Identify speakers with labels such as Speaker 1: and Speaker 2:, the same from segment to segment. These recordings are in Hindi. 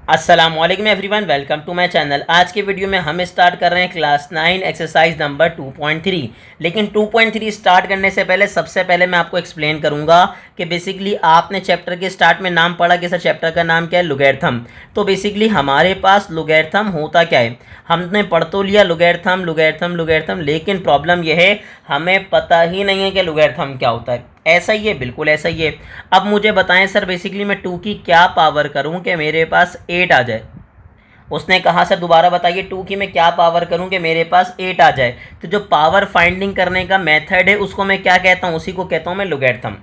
Speaker 1: अस्सलामुअलैकुम everyone, welcome to my channel. आज के वीडियो में हम स्टार्ट कर रहे हैं क्लास 9 एक्सरसाइज नंबर 2.3। लेकिन 2.3 स्टार्ट करने से पहले सबसे पहले मैं आपको एक्सप्लेन करूंगा कि बेसिकली आपने चैप्टर के स्टार्ट में नाम पढ़ा कि सर चैप्टर का नाम क्या है, लोगैरिथम। तो बेसिकली हमारे पास लोगैरिथम होता क्या है, हमने पढ़ तो लिया लोगैरिथम लोगैरिथम लोगैरिथम, लेकिन प्रॉब्लम यह है हमें पता ही नहीं है कि लोगैरिथम क्या होता है। ऐसा ही है, बिल्कुल ऐसा ही है। अब मुझे बताएं सर बेसिकली मैं 2 की क्या पावर करूं कि मेरे पास 8 आ जाए। उसने कहा सर दोबारा बताइए 2 की मैं क्या पावर करूं कि मेरे पास 8 आ जाए। तो जो पावर फाइंडिंग करने का मेथड है उसको मैं क्या कहता हूं, उसी को कहता हूं मैं लोगैरिथम।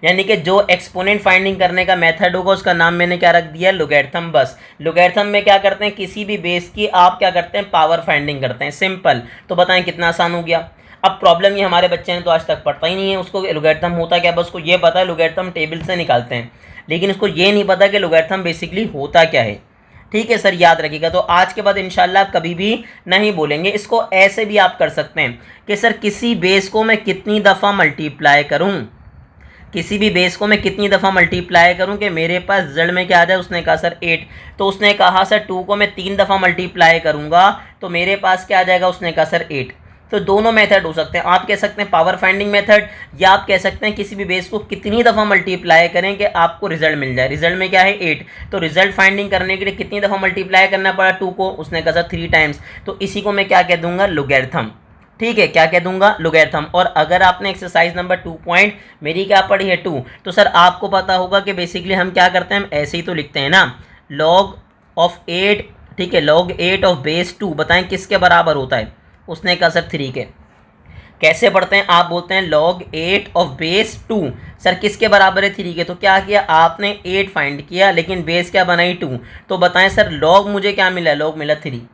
Speaker 1: यानी कि जो एक्सपोनेंट फाइंडिंग करने का मेथड होगा उसका नाम मैंने क्या रख दिया, लोगैरिथम। बस लोगैरिथम में क्या करते हैं, किसी भी बेस की आप क्या करते हैं, पावर फाइंडिंग करते हैं, सिंपल। तो बताएं कितना आसान हो गया। अब प्रॉब्लम ये हमारे बच्चे ने तो आज तक पढ़ता ही नहीं है, उसको लोगैरिथम होता क्या, बस उसको ये पता है लोगैरिथम टेबल से निकालते हैं, लेकिन उसको ये नहीं पता कि लोगैरिथम बेसिकली होता क्या है। ठीक है सर, याद रखिएगा। तो आज के बाद इंशाल्लाह आप कभी भी नहीं बोलेंगे। इसको ऐसे भी आप कर सकते हैं कि सर किसी बेस को मैं कितनी दफ़ा मल्टीप्लाई करूं, किसी भी बेस को मैं कितनी दफ़ा मल्टीप्लाई करूं कि मेरे पास रिजल्ट में क्या आ जाए। उसने कहा सर 8। तो उसने कहा सर 2 को मैं 3 दफ़ा मल्टीप्लाई करूंगा तो मेरे पास क्या आ जाएगा। उसने कहा सर 8। तो दोनों मेथड हो सकते हैं, आप कह सकते हैं पावर फाइंडिंग मेथड, या आप कह सकते हैं किसी भी बेस को कितनी दफ़ा मल्टीप्लाई करें कि आपको रिजल्ट मिल जाए। रिजल्ट में क्या है 8, तो रिजल्ट फाइंडिंग करने के लिए कितनी दफ़ा मल्टीप्लाई करना पड़ा 2 को। उसने कहा सर 3 टाइम्स। तो इसी को मैं क्या कह दूंगा, लोगैरिथम। ठीक है, क्या कह दूंगा, लोगैरिथम। और अगर आपने एक्सरसाइज नंबर 2 पॉइंट मेरी क्या पढ़ी है 2, तो सर आपको पता होगा कि बेसिकली हम क्या करते हैं, हम ऐसे ही तो लिखते हैं ना, लॉग ऑफ 8। ठीक है, लॉग 8 ऑफ बेस 2 बताएं किसके बराबर होता है। उसने कहा सर 3 के। कैसे पढ़ते हैं, आप बोलते हैं log 8 ऑफ बेस 2, सर किसके बराबर है 3 के। तो क्या किया आपने 8 फाइंड किया लेकिन बेस क्या बनाई 2। तो बताएं सर log मुझे क्या मिला, log मिला 3।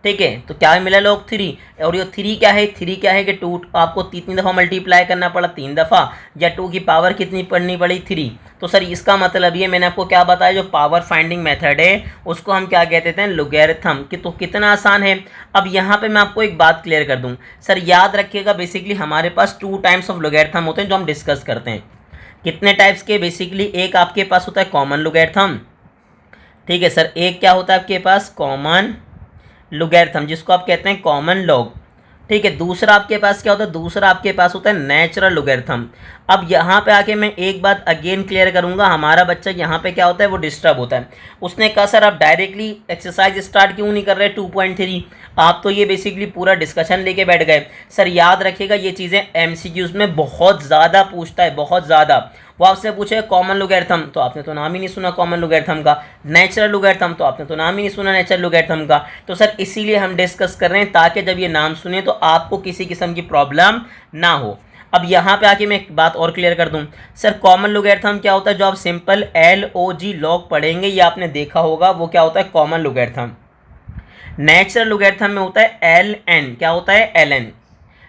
Speaker 1: ठीक है, तो क्या मिला log 3। और ये 3 क्या है, 3 क्या है कि 2 आपको कितनी दफ़ा मल्टीप्लाई करना पड़ा, 3 दफ़ा, या 2 की पावर कितनी पढ़नी पड़ी 3। तो सर इसका मतलब ये मैंने आपको क्या बताया, जो पावर फाइंडिंग मेथड है उसको हम क्या कहते हैं, लोगैरिथम। कि तो कितना आसान है। अब यहाँ पे मैं आपको एक बात क्लियर कर दूँ सर, याद रखिएगा बेसिकली हमारे पास 2 टाइप्स ऑफ लोगैरिथम होते हैं जो हम डिस्कस करते हैं। कितने टाइप्स के, बेसिकली एक आपके पास होता है कॉमन लोगैरिथम। ठीक है सर, एक क्या होता है आपके पास, कॉमन लोगैरिथम, जिसको आप कहते हैं कॉमन लॉग। ठीक है, दूसरा आपके पास क्या होता है, दूसरा आपके पास होता है नेचुरल लोगैरिथम। अब यहाँ पे आके मैं एक बात अगेन क्लियर करूँगा, हमारा बच्चा यहाँ पे क्या होता है, वो डिस्टर्ब होता है। उसने कहा सर आप डायरेक्टली एक्सरसाइज स्टार्ट क्यों नहीं कर रहे 2.3, आप तो ये बेसिकली पूरा डिस्कशन लेके बैठ गए। सर याद रखिएगा ये चीज़ें एमसीक्यूज़ में बहुत ज़्यादा पूछता है, बहुत ज़्यादा। वो आपसे पूछे कॉमन लोगैरिथम, तो आपने तो नाम ही नहीं सुना कॉमन लोगैरिथम का। नेचुरल लोगैरिथम, तो आपने तो नाम ही नहीं सुना नेचुरल लोगैरिथम का। तो सर इसीलिए हम डिस्कस कर रहे हैं ताकि जब ये नाम सुने तो आपको किसी किस्म की प्रॉब्लम ना हो। अब यहाँ पे आके मैं एक बात और क्लियर कर दूं, सर कॉमन लोगैरिथम क्या होता है, जो आप सिंपल LOG लॉग पढ़ेंगे ये आपने देखा होगा, वो क्या होता है कॉमन लोगैरिथम। नेचुरल लोगैरिथम में होता है LN, क्या होता है LN।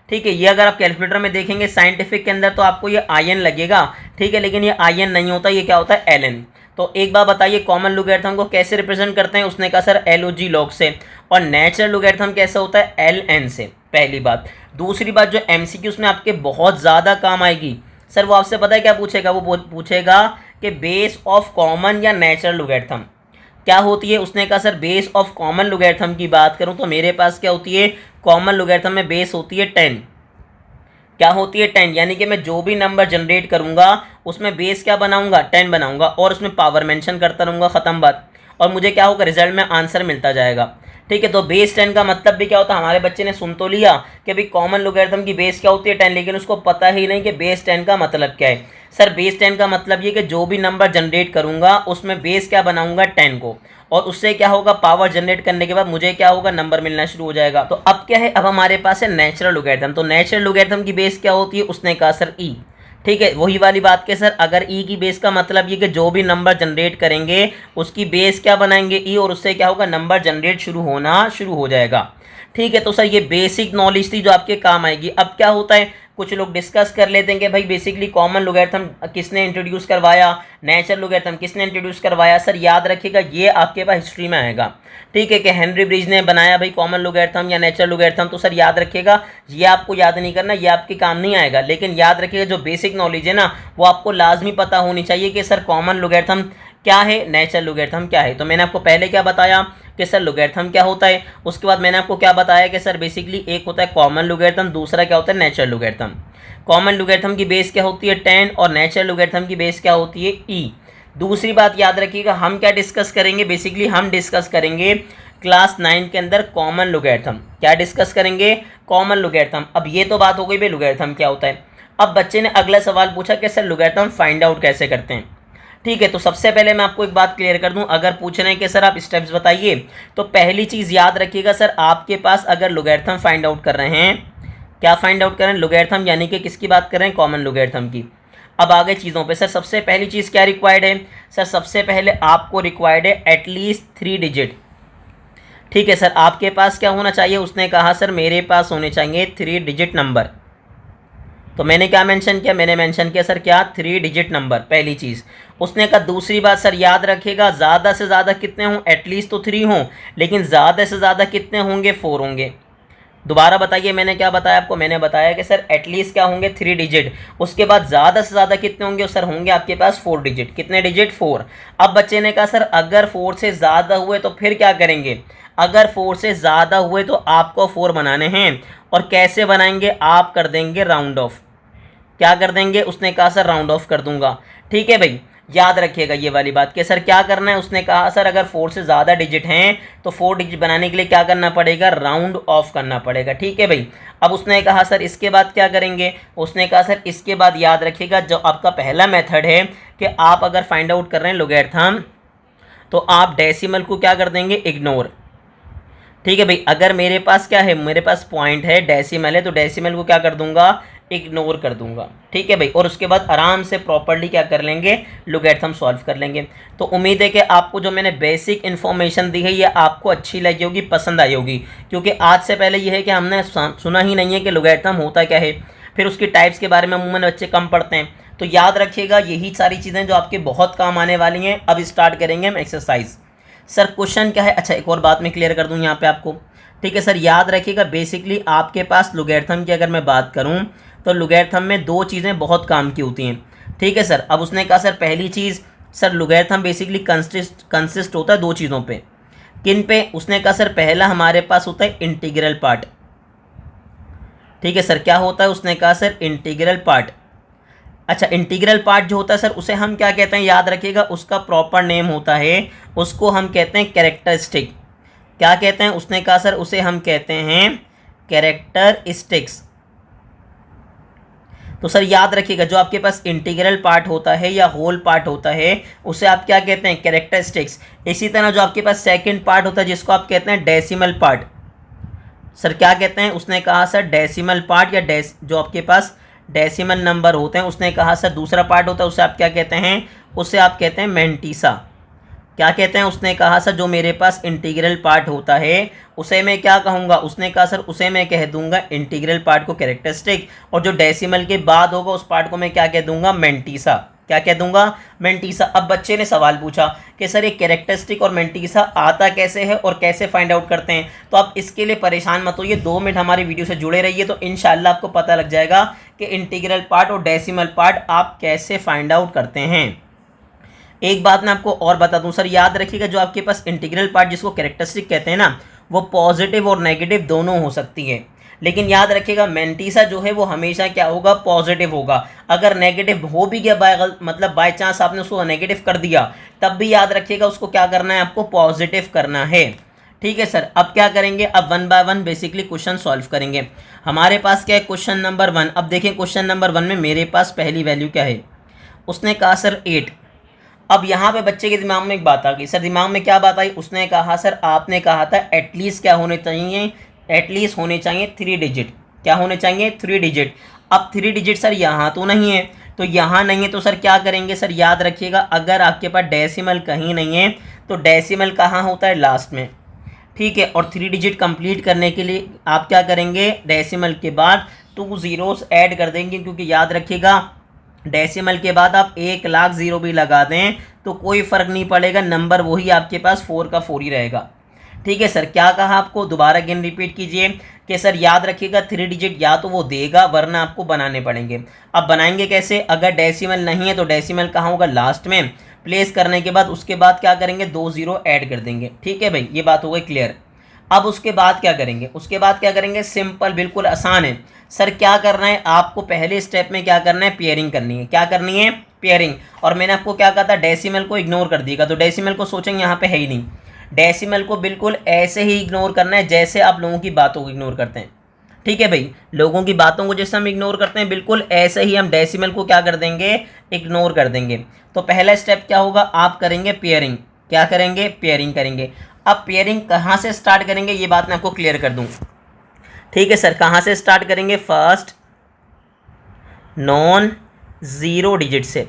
Speaker 1: ठीक है, ये अगर आप कैलकुलेटर में देखेंगे साइंटिफिक के अंदर तो आपको ये IN लगेगा। ठीक है, लेकिन ये IN नहीं होता, ये क्या होता है LN। तो एक बार बताइए कॉमन लोगैरिथम को कैसे रिप्रेजेंट करते हैं। उसने कहा सर LOG लॉग से। और नेचुरल लोगैरिथम कैसे होता है, LN से, पहली बात। दूसरी बात जो MCQs में आपके बहुत ज़्यादा काम आएगी, सर वो आपसे पता है क्या पूछेगा, वो पूछेगा कि बेस ऑफ कॉमन या नेचुरल लोगैरिथम क्या होती है। उसने कहा sir base of common logarithm की बात करूं तो मेरे पास क्या होती है, कॉमन लोगैरिथम में बेस होती है 10। क्या होती है 10, यानी कि मैं जो भी नंबर जनरेट करूंगा उसमें बेस क्या बनाऊंगा, 10 बनाऊंगा, और उसमें पावर मेंशन करता रहूंगा, ख़त्म बात। और मुझे क्या होगा, रिजल्ट में आंसर मिलता जाएगा। ठीक है, तो बेस 10 का मतलब भी क्या होता है, हमारे बच्चे ने सुन तो लिया कि भाई कॉमन लोगैरिथम की बेस क्या होती है 10, लेकिन उसको पता ही नहीं कि बेस 10 का मतलब क्या है। सर बेस 10 का मतलब ये कि जो भी नंबर जनरेट करूंगा उसमें बेस क्या बनाऊंगा 10 को, और उससे क्या होगा, पावर जनरेट करने के बाद मुझे क्या होगा, नंबर मिलना शुरू हो जाएगा। तो अब क्या है, अब हमारे पास है नेचुरल लोगैरिथम। तो नेचुरल लोगैरिथम की बेस क्या होती है, उसने कहा सर ई। ठीक है, वही वाली बात के सर अगर ई की बेस का मतलब ये कि जो भी नंबर जनरेट करेंगे उसकी बेस क्या बनाएंगे ई, और उससे क्या होगा, नंबर जनरेट शुरू हो जाएगा। ठीक है, तो सर ये बेसिक नॉलेज थी जो आपके काम आएगी। अब क्या होता है, कुछ लोग डिस्कस कर लेते हैं कि भाई बेसिकली कॉमन लोगैरिथम किसने इंट्रोड्यूस करवाया, नेचुरल लोगैरिथम किसने इंट्रोड्यूस करवाया। सर याद रखिएगा ये आपके पास हिस्ट्री में आएगा। ठीक है, कि हेनरी ब्रिज ने बनाया भाई कॉमन लोगैरिथम या नेचुरल लोगैरिथम। तो सर याद रखिएगा ये आपको याद नहीं करना, ये आपके काम नहीं आएगा। लेकिन याद रखिएगा जो बेसिक नॉलेज है ना वो आपको लाजमी पता होनी चाहिए कि सर कॉमन लोगैरिथम क्या है, नेचुरल लॉगरिथम क्या है। तो मैंने आपको पहले क्या बताया कि सर लॉगरिथम क्या होता है, उसके बाद मैंने आपको क्या बताया कि सर बेसिकली एक होता है कॉमन लॉगरिथम, दूसरा क्या होता है नेचुरल लॉगरिथम। कॉमन लॉगरिथम की बेस क्या होती है 10 और नेचुरल लॉगरिथम की बेस क्या होती है e। दूसरी बात याद रखिएगा, हम क्या डिस्कस करेंगे, बेसिकली हम डिस्कस करेंगे क्लास 9 के अंदर कॉमन लॉगरिथम। क्या डिस्कस करेंगे, कॉमन लॉगरिथम। अब ये तो बात हो गई भाई लॉगरिथम क्या होता है। अब बच्चे ने अगला सवाल पूछा कि सर लॉगरिथम फाइंड आउट कैसे करते हैं। ठीक है, तो सबसे पहले मैं आपको एक बात क्लियर कर दूं, अगर पूछ रहे हैं कि सर आप स्टेप्स बताइए, तो पहली चीज़ याद रखिएगा सर, आपके पास अगर लॉगरिथम फाइंड आउट कर रहे हैं, क्या फाइंड आउट कर रहे हैं, लॉगरिथम, यानी कि किसकी बात कर रहे हैं, कॉमन लॉगरिथम की। अब आगे चीज़ों पे सर सबसे पहली चीज़ क्या रिक्वायर्ड है, सर सबसे पहले आपको रिक्वायर्ड है एटलीस्ट 3 डिजिट। ठीक है सर, आपके पास क्या होना चाहिए, उसने कहा सर मेरे पास होने चाहिए 3 डिजिट नंबर। तो मैंने क्या मेंशन किया, मैंने मेंशन किया सर क्या, 3 डिजिट नंबर, पहली चीज़। उसने कहा दूसरी बात सर याद रखिएगा, ज़्यादा से ज़्यादा कितने हों, एटलीस्ट तो 3 हों, लेकिन ज़्यादा से ज़्यादा कितने होंगे, 4 होंगे। दोबारा बताइए, मैंने क्या बताया आपको, मैंने बताया कि सर एटलीस्ट क्या होंगे 3 डिजिट, उसके बाद ज़्यादा से ज़्यादा कितने होंगे, सर होंगे आपके पास 4 डिजिट। कितने डिजिट, 4। अब बच्चे ने कहा सर अगर 4 से ज़्यादा हुए तो फिर क्या करेंगे, अगर 4 से ज़्यादा हुए तो आपको 4 बनाने हैं, और कैसे बनाएंगे, आप कर देंगे राउंड ऑफ। क्या कर देंगे, उसने कहा सर राउंड ऑफ कर दूंगा। ठीक है भाई, याद रखिएगा ये वाली बात कि सर क्या करना है, उसने कहा सर अगर 4 से ज़्यादा डिजिट हैं तो 4 डिजिट बनाने के लिए क्या करना पड़ेगा, राउंड ऑफ करना पड़ेगा। ठीक है भाई, अब उसने कहा सर इसके बाद क्या करेंगे, उसने कहा सर इसके बाद याद रखिएगा जो आपका पहला मेथड है कि आप अगर फाइंड आउट कर रहे हैं लॉगरिथम, तो आप डेसिमल को क्या कर देंगे, इग्नोर। ठीक है भाई, अगर मेरे पास क्या है, मेरे पास पॉइंट है, डेसिमल है, तो डेसिमल को क्या कर दूंगा, इग्नोर कर दूंगा। ठीक है भाई, और उसके बाद आराम से प्रॉपर्ली क्या कर लेंगे, लॉगरिथम सॉल्व कर लेंगे। तो उम्मीद है कि आपको जो मैंने बेसिक इन्फॉर्मेशन दी है ये आपको अच्छी लगी होगी, पसंद आई होगी, क्योंकि आज से पहले ये है कि हमने सुना ही नहीं है कि लॉगरिथम होता क्या है, फिर उसकी टाइप्स के बारे में अमूमन बच्चे कम पढ़ते हैं। तो याद रखिएगा यही सारी चीज़ें जो आपके बहुत काम आने वाली हैं। अब स्टार्ट करेंगे हम एक्सरसाइज। सर क्वेश्चन क्या है, अच्छा एक और बात मैं क्लियर कर दूं यहाँ पे आपको। ठीक है सर, याद रखिएगा बेसिकली आपके पास लॉगरिथम की अगर मैं बात करूँ तो लॉगरिथम में 2 चीज़ें बहुत काम की होती हैं। ठीक है सर, अब उसने कहा सर पहली चीज़, सर लॉगरिथम बेसिकली कंसिस्ट होता है 2 चीज़ों पे। किन पे, उसने कहा सर पहला हमारे पास होता है इंटीग्रल पार्ट। ठीक है सर, क्या होता है, उसने कहा सर इंटीग्रल पार्ट। अच्छा, इंटीग्रल पार्ट जो होता है सर उसे हम क्या कहते हैं, याद रखिएगा उसका प्रॉपर नेम होता है, उसको हम कहते हैं कैरेक्टरिस्टिक। क्या कहते हैं, उसने कहा सर उसे हम कहते हैं कैरेक्टरिस्टिक्स। तो सर याद रखिएगा जो आपके पास इंटीग्रल पार्ट होता है या होल पार्ट होता है उसे आप क्या कहते हैं, कैरेक्टरिस्टिक्स। इसी तरह जो आपके पास सेकंड पार्ट होता है जिसको आप कहते हैं डेसिमल पार्ट। सर क्या कहते हैं, उसने कहा सर डेसिमल पार्ट या जो आपके पास डेसिमल नंबर होते हैं, उसने कहा सर दूसरा पार्ट होता है उसे आप क्या कहते हैं, उसे आप कहते हैं मैंटीसा। क्या कहते हैं, उसने कहा सर जो मेरे पास इंटीग्रल पार्ट होता है उसे मैं क्या कहूँगा, उसने कहा सर उसे मैं कह दूंगा इंटीग्रल पार्ट को कैरेक्टरिस्टिक, और जो डेसिमल के बाद होगा उस पार्ट को मैं क्या कह दूंगा, मैंटीसा। क्या कह दूंगा, मैंटीसा। अब बच्चे ने सवाल पूछा कि सर ये कैरेक्टरिस्टिक और मैंटीसा आता कैसे है और कैसे फाइंड आउट करते हैं, तो आप इसके लिए परेशान मत होइए, 2 मिनट हमारी वीडियो से जुड़े रहिए तो इंशाल्लाह आपको पता लग जाएगा कि इंटीग्रल पार्ट और डेसिमल पार्ट आप कैसे फाइंड आउट करते हैं। एक बात मैं आपको और बता दूं सर, याद रखिएगा जो आपके पास इंटीग्रल पार्ट जिसको कैरेक्टरिस्टिक कहते हैं ना, वो पॉजिटिव और नेगेटिव दोनों हो सकती है, लेकिन याद रखिएगा मैंटीसा जो है वो हमेशा क्या होगा, पॉजिटिव होगा। अगर नेगेटिव हो भी गया मतलब बाय चांस आपने उसको नेगेटिव कर दिया, तब भी याद रखिएगा उसको क्या करना है, आपको पॉजिटिव करना है। ठीक है सर, अब क्या करेंगे, अब 1 बाय 1 बेसिकली क्वेश्चन सॉल्व करेंगे। हमारे पास क्या है, क्वेश्चन नंबर 1। अब देखें क्वेश्चन नंबर 1 में मेरे पास पहली वैल्यू क्या है, उसने कहा सर 8। अब यहाँ पे बच्चे के दिमाग में एक बात आ गई, सर दिमाग में क्या बात आई, उसने कहा सर आपने कहा था एटलीस्ट क्या होने चाहिए, एटलीस्ट होने चाहिए 3 डिजिट। क्या होने चाहिए, 3 डिजिट। अब 3 डिजिट सर यहाँ तो नहीं है, तो यहाँ नहीं है तो सर क्या करेंगे, सर याद रखिएगा अगर आपके पास डेसिमल कहीं नहीं है तो डेसिमल कहाँ होता है, लास्ट में। ठीक है, और 3 डिजिट कंप्लीट करने के लिए आप क्या करेंगे, डेसिमल के बाद 2 ज़ीरोस ऐड कर देंगे, क्योंकि याद रखिएगा डेसिमल के बाद आप 1 लाख ज़ीरो भी लगा दें तो कोई फ़र्क नहीं पड़ेगा, नंबर वही आपके पास 4 का 4 ही रहेगा। ठीक है सर, क्या कहा आपको, दोबारा अगेन रिपीट कीजिए कि सर याद रखिएगा 3 डिजिट या तो वो देगा वरना आपको बनाने पड़ेंगे। अब बनाएंगे कैसे, अगर डेसिमल नहीं है तो डेसिमल कहाँ होगा, लास्ट में। प्लेस करने के बाद उसके बाद क्या करेंगे, 2 0 ऐड कर देंगे। ठीक है भाई, ये बात हो गई क्लियर। अब उसके बाद क्या करेंगे, उसके बाद क्या करेंगे, सिंपल बिल्कुल आसान है सर। क्या करना है आपको, पहले स्टेप में क्या करना है, पेयरिंग करनी है। क्या करनी है, पेयरिंग। और मैंने आपको क्या कहा था, डेसिमल को इग्नोर कर दिएगा। तो डेसिमल को सोचेंगे यहाँ पे है ही नहीं, डेसिमल को बिल्कुल ऐसे ही इग्नोर करना है जैसे आप लोगों की बातों को इग्नोर करते हैं। ठीक है भाई, लोगों की बातों को जैसे हम इग्नोर करते हैं, बिल्कुल ऐसे ही हम डेसिमल को क्या कर देंगे, इग्नोर कर देंगे। तो पहला स्टेप क्या होगा, आप करेंगे पेयरिंग। क्या करेंगे, पेयरिंग करेंगे। अब पेयरिंग कहाँ से स्टार्ट करेंगे, ये बात मैं आपको क्लियर कर दूँ। ठीक है सर, कहाँ से स्टार्ट करेंगे, फर्स्ट नॉन ज़ीरो डिजिट से।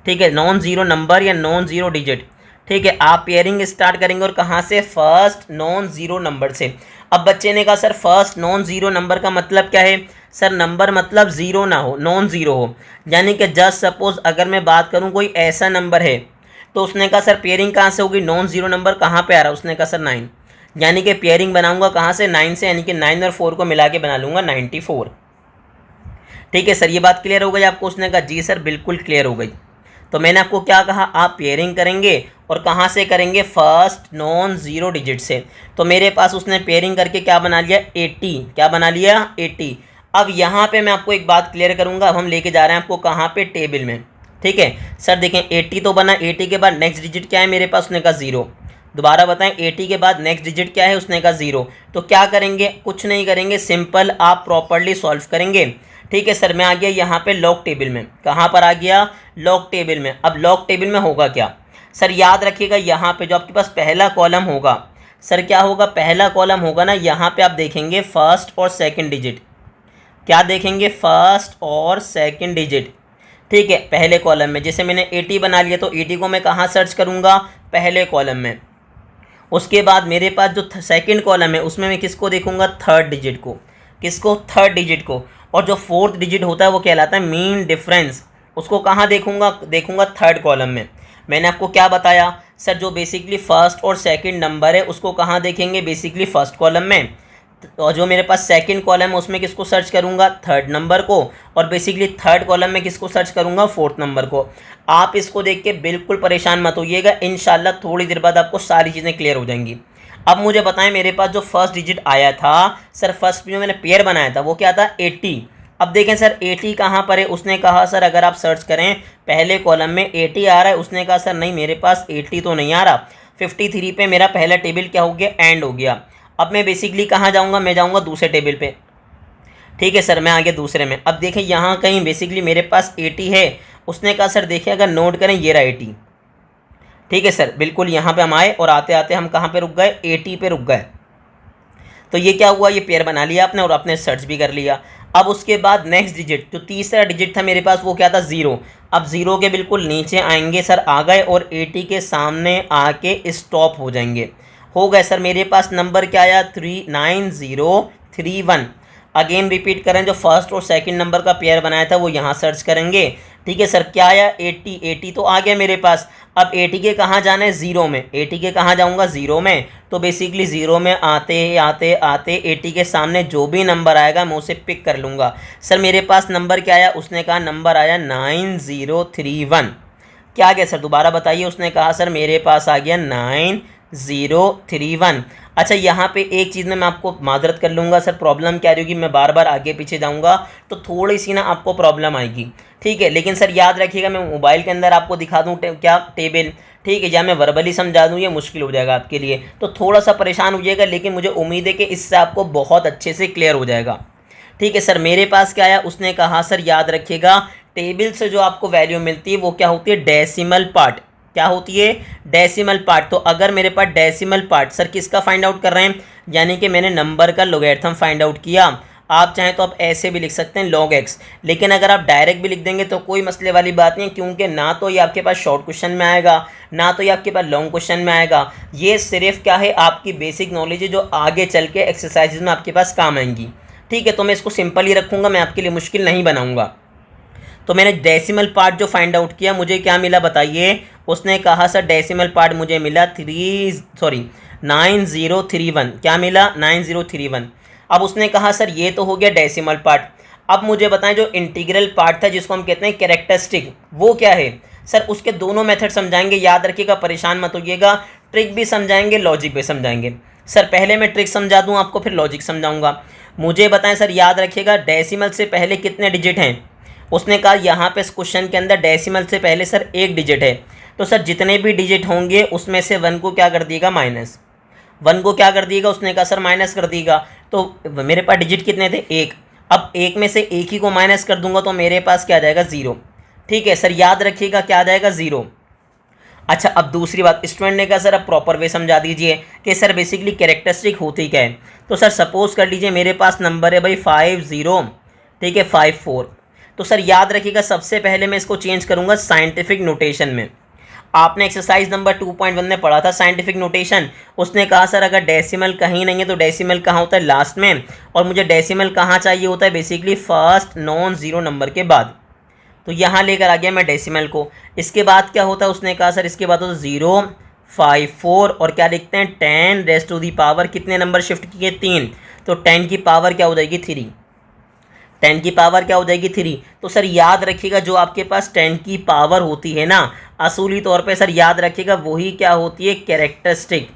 Speaker 1: ठीक है, नॉन ज़ीरो नंबर या नॉन ज़ीरो डिजिट। ठीक है, आप पेयरिंग स्टार्ट करेंगे और कहाँ से, फर्स्ट नॉन ज़ीरो नंबर से। अब बच्चे ने कहा sir first non zero number का मतलब क्या है, सर नंबर मतलब ज़ीरो ना हो, नॉन ज़ीरो हो। यानी कि जस्ट सपोज अगर मैं बात करूँ कोई ऐसा नंबर है, तो उसने कहा सर पेयरिंग कहाँ से होगी, नॉन ज़ीरो नंबर कहाँ पे आ रहा है, उसने कहा सर 9। यानी कि पेयरिंग बनाऊंगा कहाँ से, 9 से। यानी कि 9 और 4 को मिला के बना लूँगा 94। ठीक है सर, ये बात क्लियर हो गई आपको। उसने कहा जी सर बिल्कुल क्लियर हो गई। तो मैंने आपको क्या कहा, आप पेयरिंग करेंगे और कहाँ से करेंगे, फर्स्ट नॉन ज़ीरो डिजिट से। तो मेरे पास उसने पेयरिंग करके क्या बना लिया, 80। क्या बना लिया, 80। अब यहाँ पे मैं आपको एक बात क्लियर करूँगा। अब हम लेके जा रहे हैं आपको कहाँ पे, टेबल में। ठीक है सर, देखें 80 तो बना, 80 के बाद नेक्स्ट डिजिट क्या है मेरे पास, उसने कहा 0। दोबारा बताएं, 80 के बाद नेक्स्ट डिजिट क्या है, उसने कहा 0। तो क्या करेंगे, कुछ नहीं करेंगे, सिंपल आप प्रॉपर्ली सॉल्व करेंगे। ठीक है सर, मैं आ गया यहाँ पे लॉग टेबल में। कहाँ पर आ गया, लॉग टेबल में। अब लॉग टेबल में होगा क्या सर, याद रखिएगा यहाँ पे जो आपके पास पहला कॉलम होगा, सर क्या होगा, पहला कॉलम होगा ना, यहाँ पे आप देखेंगे फर्स्ट और सेकंड डिजिट। क्या देखेंगे, फर्स्ट और सेकंड डिजिट। ठीक है, पहले कॉलम में जैसे मैंने 80 बना लिया, तो 80 को मैं कहाँ सर्च करूँगा, पहले कॉलम में। उसके बाद मेरे पास जो सेकंड कॉलम है उसमें मैं किसको देखूँगा, थर्ड डिजिट को। किसको, थर्ड डिजिट को। और जो फोर्थ डिजिट होता है वो कहलाता है मीन डिफरेंस। उसको कहाँ देखूँगा, देखूँगा थर्ड कॉलम में। मैंने आपको क्या बताया सर, जो बेसिकली फर्स्ट और सेकंड नंबर है उसको कहाँ देखेंगे, बेसिकली फर्स्ट कॉलम में। और जो मेरे पास सेकंड कॉलम है उसमें किसको सर्च करूँगा, थर्ड नंबर को। और बेसिकली थर्ड कॉलम में किसको सर्च करूँगा, फोर्थ नंबर को। आप इसको देख के बिल्कुल परेशान मत होइएगा, इंशाल्लाह थोड़ी देर बाद आपको सारी चीज़ें क्लियर हो जाएंगी। अब मुझे बताएं, मेरे पास जो फर्स्ट डिजिट आया था सर, फर्स्ट जो मैंने पेयर बनाया था वो क्या था, 80। अब देखें सर 80 कहाँ पर है, उसने कहा सर अगर आप सर्च करें पहले कॉलम में 80 आ रहा है। उसने कहा सर नहीं मेरे पास 80 तो नहीं आ रहा, 53 पे मेरा पहला टेबल क्या हो गया, एंड हो गया। अब मैं बेसिकली कहाँ जाऊँगा, मैं जाऊँगा दूसरे टेबल पे। ठीक है सर, मैं आ गया दूसरे में। अब देखें यहाँ कहीं बेसिकली मेरे पास 80 है। उसने कहा सर देखिए अगर नोट करें ये रहा 80। ठीक है सर, बिल्कुल यहाँ पे हम आए और आते आते हम कहाँ पे रुक गए, 80 पे रुक गए। तो ये क्या हुआ, ये पेयर बना लिया आपने और आपने सर्च भी कर लिया। अब उसके बाद नेक्स्ट डिजिट, जो तीसरा डिजिट था मेरे पास वो क्या था, 0। अब 0 के बिल्कुल नीचे आएंगे सर, आ गए और 80 के सामने आके स्टॉप हो जाएंगे। हो गए सर, मेरे पास नंबर क्या आया, 39031। अगेन रिपीट करें, जो फर्स्ट और सेकंड नंबर का पेयर बनाया था वो यहाँ सर्च करेंगे। ठीक है सर, क्या आया, 80 तो आ गया मेरे पास। अब 80 के कहाँ जाना है, 0 में। 80 के कहाँ जाऊँगा, 0 में। तो बेसिकली 0 में आते आते आते 80 के सामने जो भी नंबर आएगा मैं उसे पिक कर लूँगा। सर मेरे पास नंबर क्या आया, उसने कहा नंबर आया 9031। क्या आ गया सर, दोबारा बताइए। उसने कहा सर मेरे पास आ गया 9031। अच्छा, यहाँ पे एक चीज़ में मैं आपको माजरत कर लूँगा सर, प्रॉब्लम क्या रहेगी, मैं बार बार आगे पीछे जाऊँगा तो थोड़ी सी ना आपको प्रॉब्लम आएगी। ठीक है, लेकिन सर याद रखिएगा मैं मोबाइल के अंदर आपको दिखा दूँ क्या, टेबल। ठीक है, या मैं वर्बली समझा दूँ ये मुश्किल हो जाएगा आपके लिए, तो थोड़ा सा परेशान हो जाएगा, लेकिन मुझे उम्मीद है कि इससे आपको बहुत अच्छे से क्लियर हो जाएगा। ठीक है सर, मेरे पास क्या आया, उसने कहा सर याद रखिएगा टेबल से जो आपको वैल्यू मिलती है वो क्या होती है, डेसिमल पार्ट। क्या होती है, डेसिमल पार्ट। तो अगर मेरे पास डेसिमल पार्ट, सर किसका फाइंड आउट कर रहे हैं, यानी कि मैंने नंबर का लोगैरिथम फाइंड आउट किया। आप चाहें तो आप ऐसे भी लिख सकते हैं log x, लेकिन अगर आप डायरेक्ट भी लिख देंगे तो कोई मसले वाली बात नहीं है, क्योंकि ना तो ये आपके पास शॉर्ट क्वेश्चन में आएगा ना तो ये आपके पास लॉन्ग क्वेश्चन में आएगा। ये सिर्फ क्या है, आपकी बेसिक नॉलेज है जो आगे चल के एक्सरसाइज में आपके पास काम आएंगी। ठीक है, तो मैं इसको सिंपल ही रखूँगा, मैं आपके लिए मुश्किल नहीं बनाऊँगा। तो मैंने डेसिमल पार्ट जो फाइंड आउट किया, मुझे क्या मिला बताइए। उसने कहा सर डेसिमल पार्ट मुझे मिला 9031। क्या मिला, 9031। अब उसने कहा सर ये तो हो गया डेसिमल पार्ट। अब मुझे बताएं जो इंटीग्रल पार्ट था जिसको हम कहते हैं कैरेक्टरिस्टिक, वो क्या है सर? उसके दोनों मेथड समझाएंगे, याद रखिएगा, परेशान मत होइएगा। ट्रिक भी समझाएंगे, लॉजिक भी समझाएंगे। सर पहले मैं ट्रिक समझा दूं आपको, फिर लॉजिक समझाऊंगा। मुझे बताएं सर, याद रखिएगा डेसिमल से पहले कितने डिजिट हैं? उसने कहा यहाँ पे इस क्वेश्चन के अंदर डेसिमल से पहले सर 1 डिजिट है। तो सर जितने भी डिजिट होंगे उसमें से 1 को क्या कर दिएगा? माइनस। 1 को क्या कर दिएगा? उसने कहा सर माइनस कर दिएगा। तो मेरे पास डिजिट कितने थे? 1। अब 1 में से 1 ही को माइनस कर दूंगा तो मेरे पास क्या आ जाएगा? 0। ठीक है सर, याद रखिएगा क्या आ जाएगा? 0। अच्छा, अब दूसरी बात स्टूडेंट ने कहा सर अब प्रॉपर वे समझा दीजिए कि सर बेसिकली कैरेक्टरिस्टिक होती क्या है। तो सर सपोज कर लीजिए मेरे पास नंबर है भाई 50, ठीक है, 54। तो सर याद रखिएगा सबसे पहले मैं इसको चेंज करूंगा साइंटिफिक नोटेशन में। आपने एक्सरसाइज नंबर 2.1 में पढ़ा था साइंटिफिक नोटेशन। उसने कहा सर अगर डेसिमल कहीं नहीं है तो डेसिमल कहाँ होता है? लास्ट में। और मुझे डेसिमल कहाँ चाहिए होता है? Basically first non zero number के बाद। तो यहाँ लेकर आ गया मैं डेसिमल को। इसके बाद क्या होता है? उसने कहा सर इसके बाद होता 0, 5, 4 और क्या लिखते हैं? 10 रेज़ टू दी पावर कितने नंबर शिफ्ट किए? 3। तो 10 की पावर क्या हो जाएगी? 3। 10 की पावर क्या हो जाएगी? 3। तो सर याद रखिएगा जो आपके पास 10 की पावर होती है ना, असूली तौर पे सर याद रखिएगा वही क्या होती है? कैरेक्टरिस्टिक।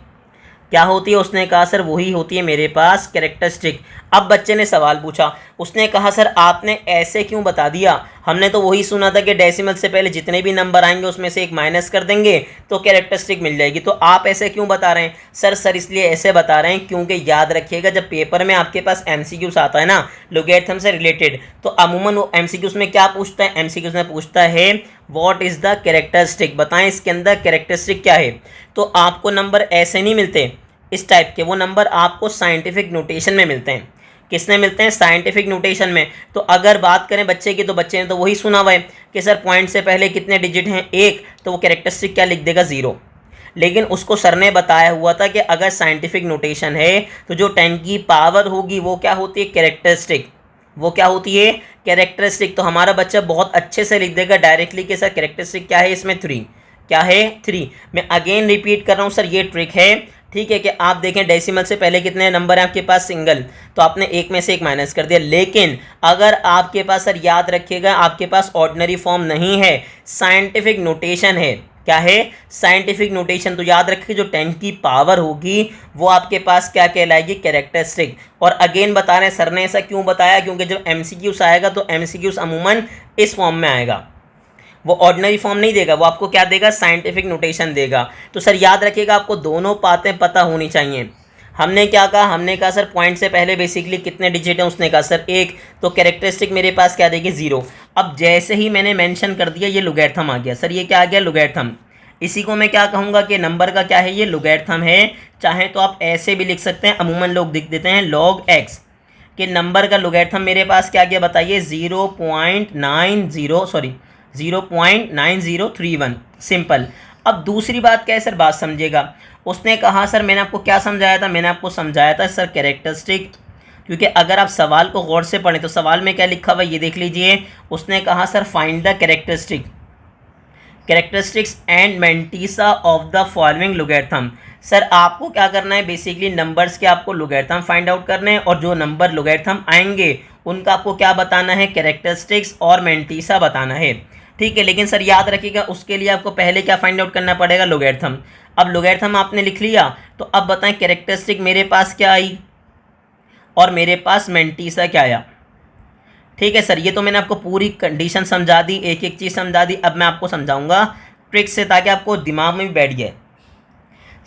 Speaker 1: क्या होती है? उसने कहा सर वही होती है मेरे पास कैरेक्टरिस्टिक। अब बच्चे ने सवाल पूछा, उसने कहा सर आपने ऐसे क्यों बता दिया? हमने तो वही सुना था कि डेसिमल से पहले जितने भी नंबर आएंगे उसमें से 1 माइनस कर देंगे तो कैरेक्टरिस्टिक मिल जाएगी। तो आप ऐसे क्यों बता रहे हैं? सर इसलिए ऐसे बता रहे हैं क्योंकि याद रखिएगा जब पेपर में आपके पास एमसीक्यूज आता है ना लोगैरिथम से रिलेटेड, तो अमूमन वो एमसीक्यूज में क्या पूछता है? एमसीक्यूज में पूछता है व्हाट इज़ द कैरेक्टरिस्टिक, बताएं इसके अंदर कैरेक्टरिस्टिक क्या है। तो आपको नंबर ऐसे नहीं मिलते इस टाइप के, वो नंबर आपको साइंटिफिक नोटेशन में मिलते हैं। किसने मिलते हैं? साइंटिफिक नोटेशन में। तो अगर बात करें बच्चे की तो बच्चे ने तो वही सुना हुआ है कि सर पॉइंट से पहले कितने डिजिट हैं? 1। तो वो कैरेक्टरिस्टिक क्या लिख देगा? 0। लेकिन उसको सर ने बताया हुआ था कि अगर साइंटिफिक नोटेशन है तो जो 10 की पावर होगी वो क्या होती है? कैरेक्टरिस्टिक। वो क्या होती है? कैरेक्टरिस्टिक। तो हमारा बच्चा बहुत अच्छे से लिख देगा डायरेक्टली कि सर कैरेक्टरिस्टिक क्या है इसमें? 3। क्या है? 3। मैं अगेन रिपीट कर रहा हूँ सर, ये ट्रिक है, ठीक है, कि आप देखें डेसिमल से पहले कितने नंबर हैं आपके पास? सिंगल। तो आपने 1 में से 1 माइनस कर दिया। लेकिन अगर आपके पास सर याद रखिएगा आपके पास ऑर्डिनरी फॉर्म नहीं है, साइंटिफिक नोटेशन है। क्या है? Scientific notation. तो याद रखिए जो 10 की पावर होगी वो आपके पास क्या कहलाएगी? कैरेक्टरिस्टिक। और अगेन बता रहे हैं सर ने ऐसा क्यों बताया? क्योंकि जब एमसीक्यूज आएगा तो एमसीक्यूज अमूमन इस फॉर्म में आएगा, वो ऑर्डिनरी फॉर्म नहीं देगा, वो आपको क्या देगा? साइंटिफिक नोटेशन देगा। तो सर याद रखिएगा आपको दोनों बातें पता होनी चाहिए। हमने क्या कहा? हमने कहा सर पॉइंट से पहले बेसिकली कितने डिजिट हैं? उसने कहा सर 1। तो कैरेक्टरिस्टिक मेरे पास क्या देगी? 0। अब जैसे ही मैंने मेंशन कर दिया ये लोगैरिथम आ गया। सर ये क्या आ गया? लोगैरिथम। इसी को मैं क्या कहूँगा कि नंबर का क्या है? ये लोगैरिथम है। चाहे तो आप ऐसे भी लिख सकते हैं, अमूमन लोग लिख देते हैं log x कि नंबर का लोगैरिथम मेरे पास क्या गया बताइए? 0.9031। सिंपल। अब दूसरी बात क्या है सर? बात समझिएगा। उसने कहा सर मैंने आपको क्या समझाया था? मैंने आपको समझाया था सर कैरेक्टरिस्टिक, क्योंकि अगर आप सवाल को गौर से पढ़ें तो सवाल में क्या लिखा हुआ है ये देख लीजिए। उसने कहा sir find the characteristics and mantissa of the following logarithm. Sir आपको क्या करना है? बेसिकली नंबर्स के आपको लोगैरिथम फाइंड आउट करने हैं और जो नंबर लोगैरिथम आएंगे उनका आपको क्या बताना है? कैरेक्टरिस्टिक्स और मेंटिसा बताना है, ठीक है। लेकिन सर याद रखिएगा उसके लिए आपको पहले क्या फाइंड आउट करना पड़ेगा? लोगैरिथम। अब लोगैरिथम आपने लिख लिया तो अब बताएं कैरेक्टरिस्टिक मेरे पास क्या आई और मेरे पास मेंटिसा क्या आया, ठीक है सर। ये तो मैंने आपको पूरी कंडीशन समझा दी, एक एक चीज़ समझा दी। अब मैं आपको समझाऊंगा ट्रिक से ताकि आपको दिमाग में भी बैठ जाए।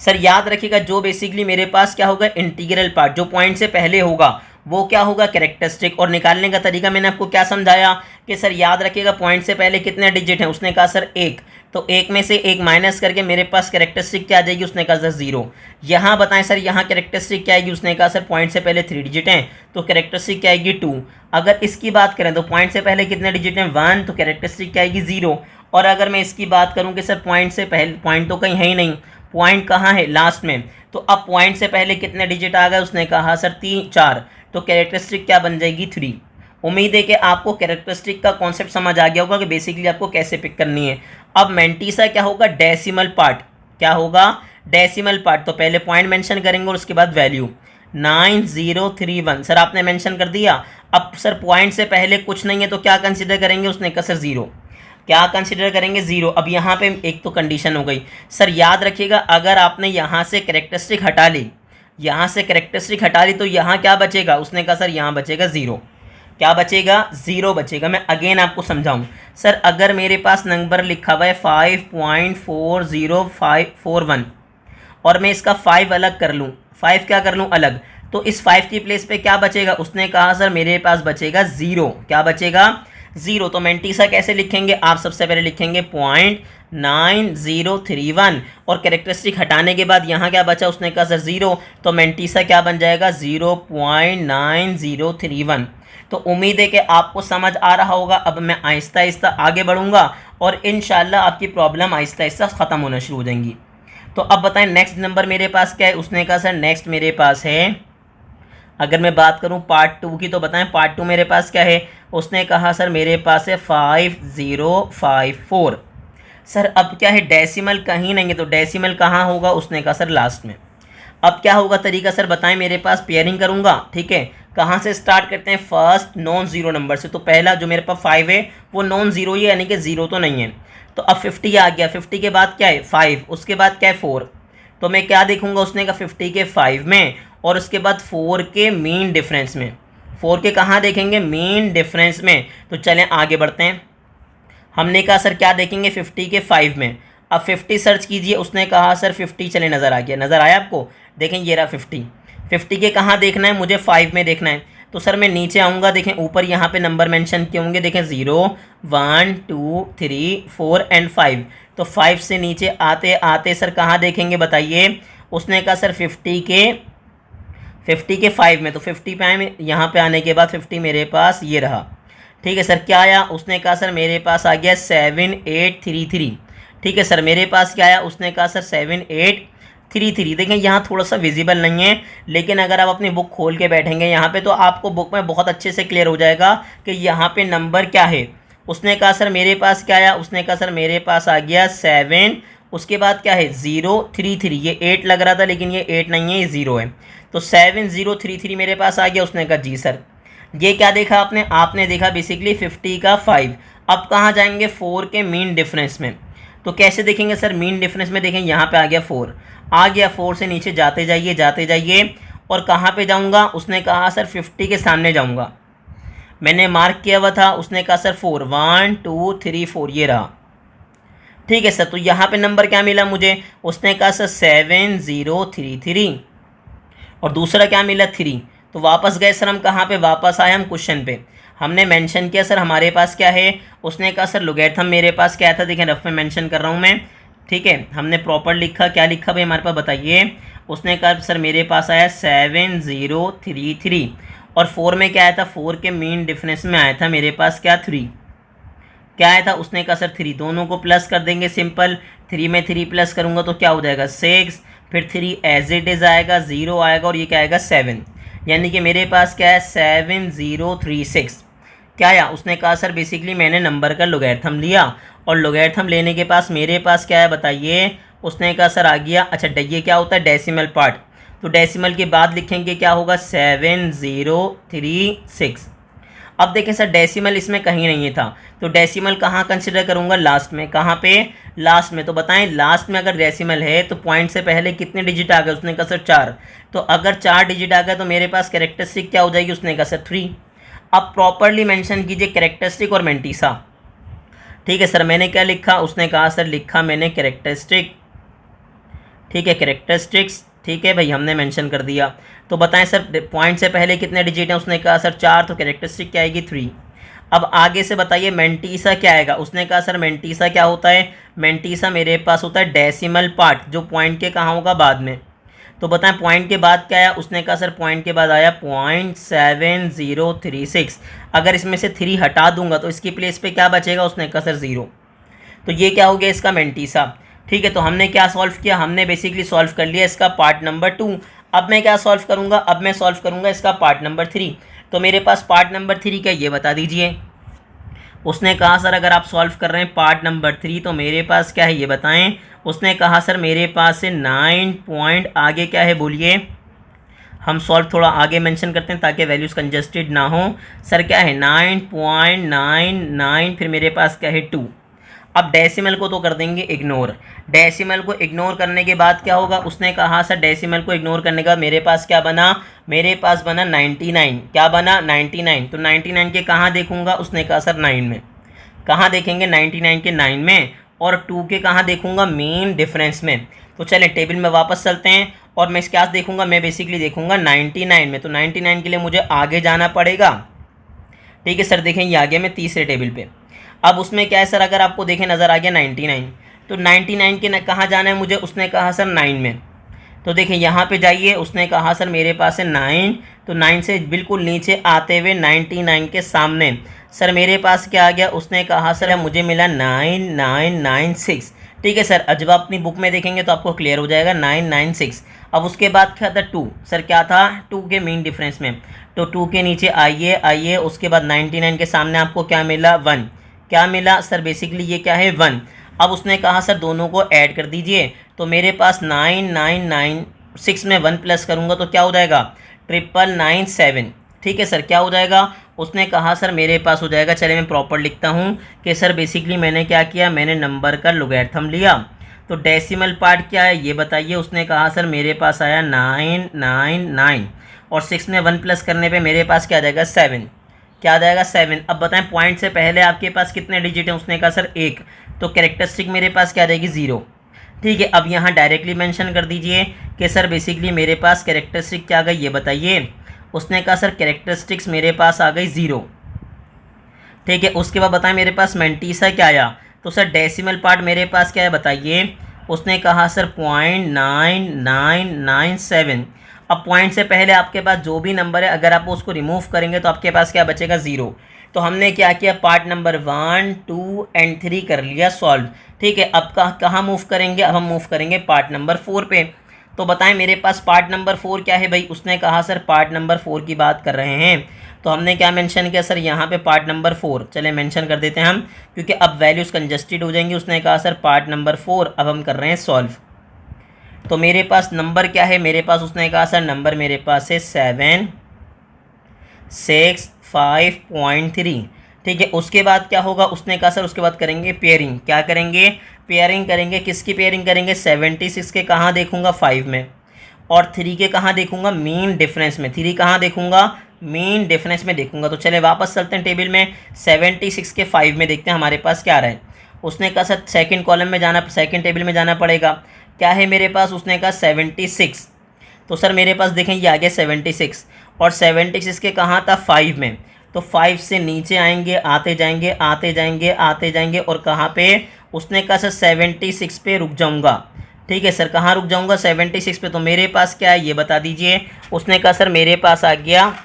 Speaker 1: सर याद रखिएगा जो बेसिकली मेरे पास क्या होगा? इंटीग्रल पार्ट जो पॉइंट से पहले होगा वो क्या होगा? कैरेक्टरिस्टिक। और निकालने का तरीका मैंने आपको क्या समझाया कि सर याद रखिएगा पॉइंट से पहले कितने डिजिट हैं? उसने कहा सर 1। तो 1 में से 1 माइनस करके मेरे पास कैरेक्टरिस्टिक क्या आ जाएगी? उसने कहा सर 0। यहाँ बताएं सर यहाँ कैरेक्टरिस्टिक क्या आएगी? उसने कहा सर पॉइंट से पहले 3 डिजिट हैं तो कैरेक्टरिस्टिक क्या आएगी? 2। अगर इसकी बात करें तो पॉइंट से पहले कितने डिजिट हैं? 1। तो कैरेक्टरिस्टिक क्या आएगी? 0। और अगर मैं इसकी बात करूँ कि सर पॉइंट से पहले, पॉइंट तो कहीं है ही नहीं, पॉइंट कहाँ है? लास्ट में। तो अब पॉइंट से पहले कितने डिजिट आ गए? उसने कहा सर 4। तो कैरेक्टरिस्टिक क्या बन जाएगी? 3। उम्मीद है कि आपको कैरेक्टरिस्टिक का कॉन्सेप्ट समझ आ गया होगा कि बेसिकली आपको कैसे पिक करनी है। अब मेंटिसा क्या होगा? Decimal part. क्या होगा? Decimal part. तो पहले पॉइंट मेंशन करेंगे और उसके बाद वैल्यू। 9031। सर आपने मेंशन कर दिया। अब सर पॉइंट से पहले कुछ नहीं है तो क्या कंसिडर करेंगे, उसने कहा सर ज़ीरो। क्या कंसिडर करेंगे, ज़ीरो। अब यहाँ पे एक तो कंडीशन हो गई। सर याद रखिएगा, अगर आपने यहाँ से कैरेक्टरिस्टिक हटा ली, यहाँ से कैरेक्टरिस्टिक हटा ली, तो यहाँ क्या बचेगा, उसने कहा सर यहाँ बचेगा ज़ीरो। क्या बचेगा, ज़ीरो बचेगा। मैं अगेन आपको समझाऊँ। सर अगर मेरे पास नंबर लिखा हुआ है 5.40541 और मैं इसका 5 अलग कर लूँ, 5 क्या कर लूँ अलग, तो इस 5 की प्लेस पे क्या बचेगा, उसने कहा सर मेरे पास बचेगा ज़ीरो। क्या बचेगा, ज़ीरो। तो मेंटीसा कैसे लिखेंगे, आप सबसे पहले लिखेंगे 0.9031 और कैरेक्टरिस्टिक हटाने के बाद यहाँ क्या बचा, उसने कहा सर ज़ीरो, तो मेंटीसा क्या बन जाएगा 0.9031। तो उम्मीद है कि आपको समझ आ रहा होगा। अब मैं आहिस्ता आहिस्ता आगे बढ़ूँगा और इंशाल्लाह आपकी प्रॉब्लम आहिस्ता आहिस्ता ख़त्म होना शुरू हो जाएंगी। तो अब बताएं नेक्स्ट नंबर मेरे पास क्या है, उसने कहा सर नेक्स्ट मेरे पास है, अगर मैं बात करूं पार्ट 2 की, तो बताएं पार्ट 2 मेरे पास क्या है, उसने कहा सर मेरे पास है 5054। सर अब क्या है, डेसिमल कहीं नहीं है, तो डेसिमल कहाँ होगा, उसने कहा सर लास्ट में। अब क्या होगा तरीका, सर बताएं, मेरे पास पेयरिंग करूंगा, ठीक है। कहाँ से स्टार्ट करते हैं, फर्स्ट नॉन ज़ीरो नंबर से। तो पहला जो मेरे पास 5 है वो नॉन ज़ीरो ही है, यानी कि ज़ीरो तो नहीं है। तो अब 50 आ गया, 50 के बाद क्या है 5, उसके बाद क्या है 4। तो मैं क्या देखूंगा, उसने कहा 50 के 5 में और उसके बाद 4 के मीन डिफरेंस में। 4 के कहाँ देखेंगे, मीन डिफरेंस में। तो चलें आगे बढ़ते हैं। हमने कहा सर क्या देखेंगे 50 के 5 में। अब 50 सर्च कीजिए, उसने कहा सर 50, चले नज़र आ गया, नज़र आया आपको, देखें ये रहा 50। 50 के कहाँ देखना है, मुझे 5 में देखना है। तो सर मैं नीचे आऊँगा, देखें ऊपर यहाँ पे नंबर मेंशन किए होंगे, देखें 0 1 2 3 4 एंड 5। तो 5 से नीचे आते आते सर कहाँ देखेंगे बताइए, उसने कहा सर 50 के 5 में। तो 50 पे यहाँ पे आने के बाद 50 मेरे पास ये रहा, ठीक है सर। क्या आया, उसने कहा सर मेरे पास आ गया 7833। ठीक है सर, मेरे पास क्या आया, उसने कहा सर 7833। देखें यहाँ थोड़ा सा विजिबल नहीं है, लेकिन अगर आप अपनी बुक खोल के बैठेंगे यहाँ पे तो आपको बुक में बहुत अच्छे से क्लियर हो जाएगा कि यहाँ पे नंबर क्या है। उसने कहा सर मेरे पास क्या आया, उसने कहा सर मेरे पास आ गया 7, उसके बाद क्या है 033। ये 8 लग रहा था लेकिन ये 8 नहीं है, ये 0 है। तो 7033 मेरे पास आ गया। उसने कहा जी सर। ये क्या देखा आपने देखा बेसिकली 50 का 5। अब कहाँ जाएंगे, 4 के मीन डिफरेंस में। तो कैसे देखेंगे सर, मीन डिफरेंस में देखें यहाँ पे आ गया 4, आ गया 4 से नीचे जाते जाइए और कहाँ पे जाऊँगा, उसने कहा सर 50 के सामने जाऊँगा, मैंने मार्क किया हुआ था। उसने कहा सर 4 1 2 3 4, ये रहा, ठीक है सर। तो यहाँ पे नंबर क्या मिला मुझे, उसने कहा सर 7033 और दूसरा क्या मिला 3। तो वापस गए सर हम कहाँ पे, वापस आए हम क्वेश्चन पे। हमने मेंशन किया सर हमारे पास क्या है, उसने कहा सर लोगैरिथम मेरे पास क्या था, देखें रफ में मेंशन कर रहा हूँ मैं, ठीक है। हमने प्रॉपर लिखा, क्या लिखा भाई हमारे पास बताइए। उसने कहा सर मेरे पास आया 7033 और 4 में क्या आया था, 4 के मीन डिफरेंस में आया था मेरे पास क्या 3, क्या आया था, उसने कहा सर 3। दोनों को प्लस कर देंगे सिंपल, 3 में 3 प्लस करूँगा तो क्या हो जाएगा 6, फिर 3 एज इट इज़ आएगा, 0 आएगा और ये क्या आएगा 7, यानी कि मेरे पास क्या है 7036। क्या आया, उसने कहा सर बेसिकली मैंने नंबर का लोगैरिथम लिया और लोगैरिथम लेने के पास मेरे पास क्या है बताइए। उसने कहा सर आ गया, अच्छा ये क्या होता है डेसिमल पार्ट, तो डेसिमल के बाद लिखेंगे क्या होगा 7036। अब देखें सर डेसिमल इसमें कहीं नहीं था, तो डेसिमल कहाँ कंसिडर करूँगा, लास्ट में। कहाँ पे, लास्ट में। तो बताएं लास्ट में अगर डेसिमल है तो पॉइंट से पहले कितने डिजिट आ गए, उसने कहा सर 4। तो अगर 4 डिजिट आ गए तो मेरे पास कैरेक्टरिस्टिक क्या हो जाएगी, उसने कहा सर 3। अब प्रॉपरली मेंशन कीजिए कैरेक्टरिस्टिक और मेंटीसा। ठीक है सर, मैंने क्या लिखा, उसने कहा सर लिखा मैंने कैरेक्टरिस्टिक, ठीक है कैरेक्टरिस्टिक्स, ठीक है भाई हमने मेंशन कर दिया। तो बताएं सर पॉइंट से पहले कितने डिजिट हैं, उसने कहा सर 4, तो कैरेक्टरिस्टिक क्या आएगी 3। अब आगे से बताइए मेंटीसा क्या आएगा, उसने कहा सर मेंटीसा क्या होता है, मेंटीसा मेरे पास होता है डेसिमल पार्ट, जो पॉइंट के कहाँ होगा बाद में। तो बताएं पॉइंट के बाद क्या आया, उसने कहा सर पॉइंट के बाद आया 0.7036। अगर इसमें से 3 हटा दूंगा तो इसकी प्लेस पे क्या बचेगा, उसने कहा सर 0। तो ये क्या हो गया इसका मेंटीसा। ठीक है, तो हमने क्या सॉल्व किया, हमने बेसिकली सॉल्व कर लिया इसका पार्ट नंबर 2। अब मैं क्या सॉल्व करूँगा, अब मैं सॉल्व करूँगा इसका पार्ट नंबर 3। तो मेरे पास पार्ट नंबर 3 क्या ये बता दीजिए। उसने कहा सर अगर आप सॉल्व कर रहे हैं पार्ट नंबर 3 तो मेरे पास क्या है ये बताएं। उसने कहा सर मेरे पास से 9 पॉइंट आगे क्या है बोलिए, हम सॉल्व थोड़ा आगे मेंशन करते हैं ताकि वैल्यूज़ कंजस्टेड ना हो। सर क्या है 9.99, फिर मेरे पास क्या है 2। अब डेसिमल को तो कर देंगे इग्नोर। डेसिमल को इग्नोर करने के बाद क्या होगा, उसने कहा सर डेसिमल को इग्नोर करने का मेरे पास क्या बना, मेरे पास बना 99। क्या बना 99। तो 99 के कहाँ देखूंगा, उसने कहा सर 9 में। कहाँ देखेंगे 99 के 9 में, और 2 के कहाँ देखूंगा, मेन डिफरेंस में। तो चलें टेबल में वापस चलते हैं और मैं क्या देखूंगा, मैं बेसिकली देखूंगा 99 में। तो 99 के लिए मुझे आगे जाना पड़ेगा। ठीक है सर, देखें ये आ गया मैं तीसरे टेबल पे। अब उसमें क्या है सर, अगर आपको देखें नज़र आ गया 99, तो 99 के कहाँ जाना है मुझे, उसने कहा सर 9 में। तो देखें यहाँ पे जाइए, उसने कहा सर मेरे पास है 9, तो 9 से बिल्कुल नीचे आते हुए 99 के सामने सर मेरे पास क्या आ गया, उसने कहा सर मुझे मिला 9996। ठीक है सर, अब जब अपनी बुक में देखेंगे तो आपको क्लियर हो जाएगा 996। अब उसके बाद क्या था 2, सर क्या था 2 के मीन डिफरेंस में। तो 2 के नीचे आइए, उसके बाद 99 के सामने आपको क्या मिला 1। क्या मिला सर, बेसिकली ये क्या है 1। अब उसने कहा सर दोनों को ऐड कर दीजिए, तो मेरे पास 9996 में 1 प्लस करूँगा तो क्या हो जाएगा 997। ठीक है सर, क्या हो जाएगा, उसने कहा सर मेरे पास हो जाएगा। चले मैं प्रॉपर लिखता हूँ कि सर बेसिकली मैंने क्या किया, मैंने नंबर का लोगैरिथम लिया। तो डेसिमल पार्ट क्या है ये बताइए। उसने कहा सर मेरे पास आया 999, और 6 में 1 प्लस करने पे मेरे पास क्या आ जाएगा 7। क्या आ जाएगा 7। अब बताएं पॉइंट से पहले आपके पास कितने डिजिट हैं, उसने कहा सर 1। तो कैरेक्टरिस्टिक मेरे पास क्या आ जाएगी 0। ठीक है, अब यहाँ डायरेक्टली मेंशन कर दीजिए कि सर बेसिकली मेरे पास कैरेक्टरिस्टिक क्या आ गई ये बताइए। उसने कहा सर कैरेक्टरिस्टिक्स मेरे पास आ गई 0। ठीक है, उसके बाद बताएं मेरे पास मेंटीसा क्या आया। तो सर डेसिमल पार्ट मेरे पास क्या है बताइए। उसने कहा सर 0.9997। अब पॉइंट से पहले आपके पास जो भी नंबर है अगर आप उसको रिमूव करेंगे तो आपके पास क्या बचेगा 0। तो हमने क्या किया, पार्ट नंबर 1, 2 एंड 3 कर लिया सॉल्व। ठीक है, अब कहाँ मूव करेंगे, अब हम मूव करेंगे पार्ट नंबर 4 पे। तो बताएं मेरे पास पार्ट नंबर 4 क्या है भाई। उसने कहा सर पार्ट नंबर 4 की बात कर रहे हैं, तो हमने क्या मेंशन किया सर यहाँ पे पार्ट नंबर 4। चले मेंशन कर देते हैं हम, क्योंकि अब वैल्यूज़ कंजस्टेड हो जाएंगी। उसने कहा सर पार्ट नंबर 4, अब हम कर रहे हैं सॉल्व। तो मेरे पास नंबर क्या है मेरे पास, उसने कहा सर नंबर मेरे पास है 765.3। ठीक है, उसके बाद क्या होगा, उसने कहा सर उसके बाद करेंगे पेयरिंग। क्या करेंगे, पेयरिंग करेंगे। किसकी पेयरिंग करेंगे, 76 के कहाँ देखूंगा 5 में, और 3 के कहाँ देखूंगा मीन डिफरेंस में। 3 कहाँ देखूंगा, मीन डिफरेंस में देखूंगा। तो चले वापस चलते हैं टेबल में, 76 के 5 में देखते हैं हमारे पास क्या आ रहा है। उसने कहा सर सेकंड कॉलम में जाना, सेकंड टेबल में जाना पड़ेगा। क्या है मेरे पास, उसने कहा 76। तो सर मेरे पास देखें ये आ गया 76, और 76 के कहाँ था 5 में। तो 5 से नीचे आएंगे, आते जाएंगे आते जाएंगे आते जाएंगे, और कहाँ पे, उसने कहा सर 76 पे रुक जाऊंगा। ठीक है सर, कहाँ रुक जाऊंगा 76 पे। तो मेरे पास क्या है ये बता दीजिए। उसने कहा सर मेरे पास आ गया,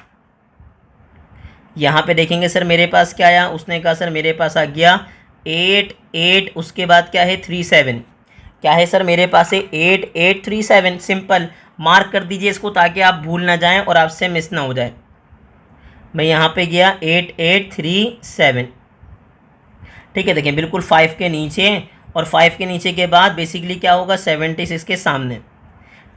Speaker 1: यहाँ पे देखेंगे सर मेरे पास क्या आया। उसने कहा सर मेरे पास आ गया 88, उसके बाद क्या है 37। क्या है सर मेरे पास है 8837। सिंपल मार्क कर दीजिए इसको ताकि आप भूल ना जाएं और आपसे मिस ना हो जाए। मैं यहाँ पे गया 8837। ठीक है, देखिए बिल्कुल 5 के नीचे, और 5 के नीचे के बाद बेसिकली क्या होगा 76 के सामने।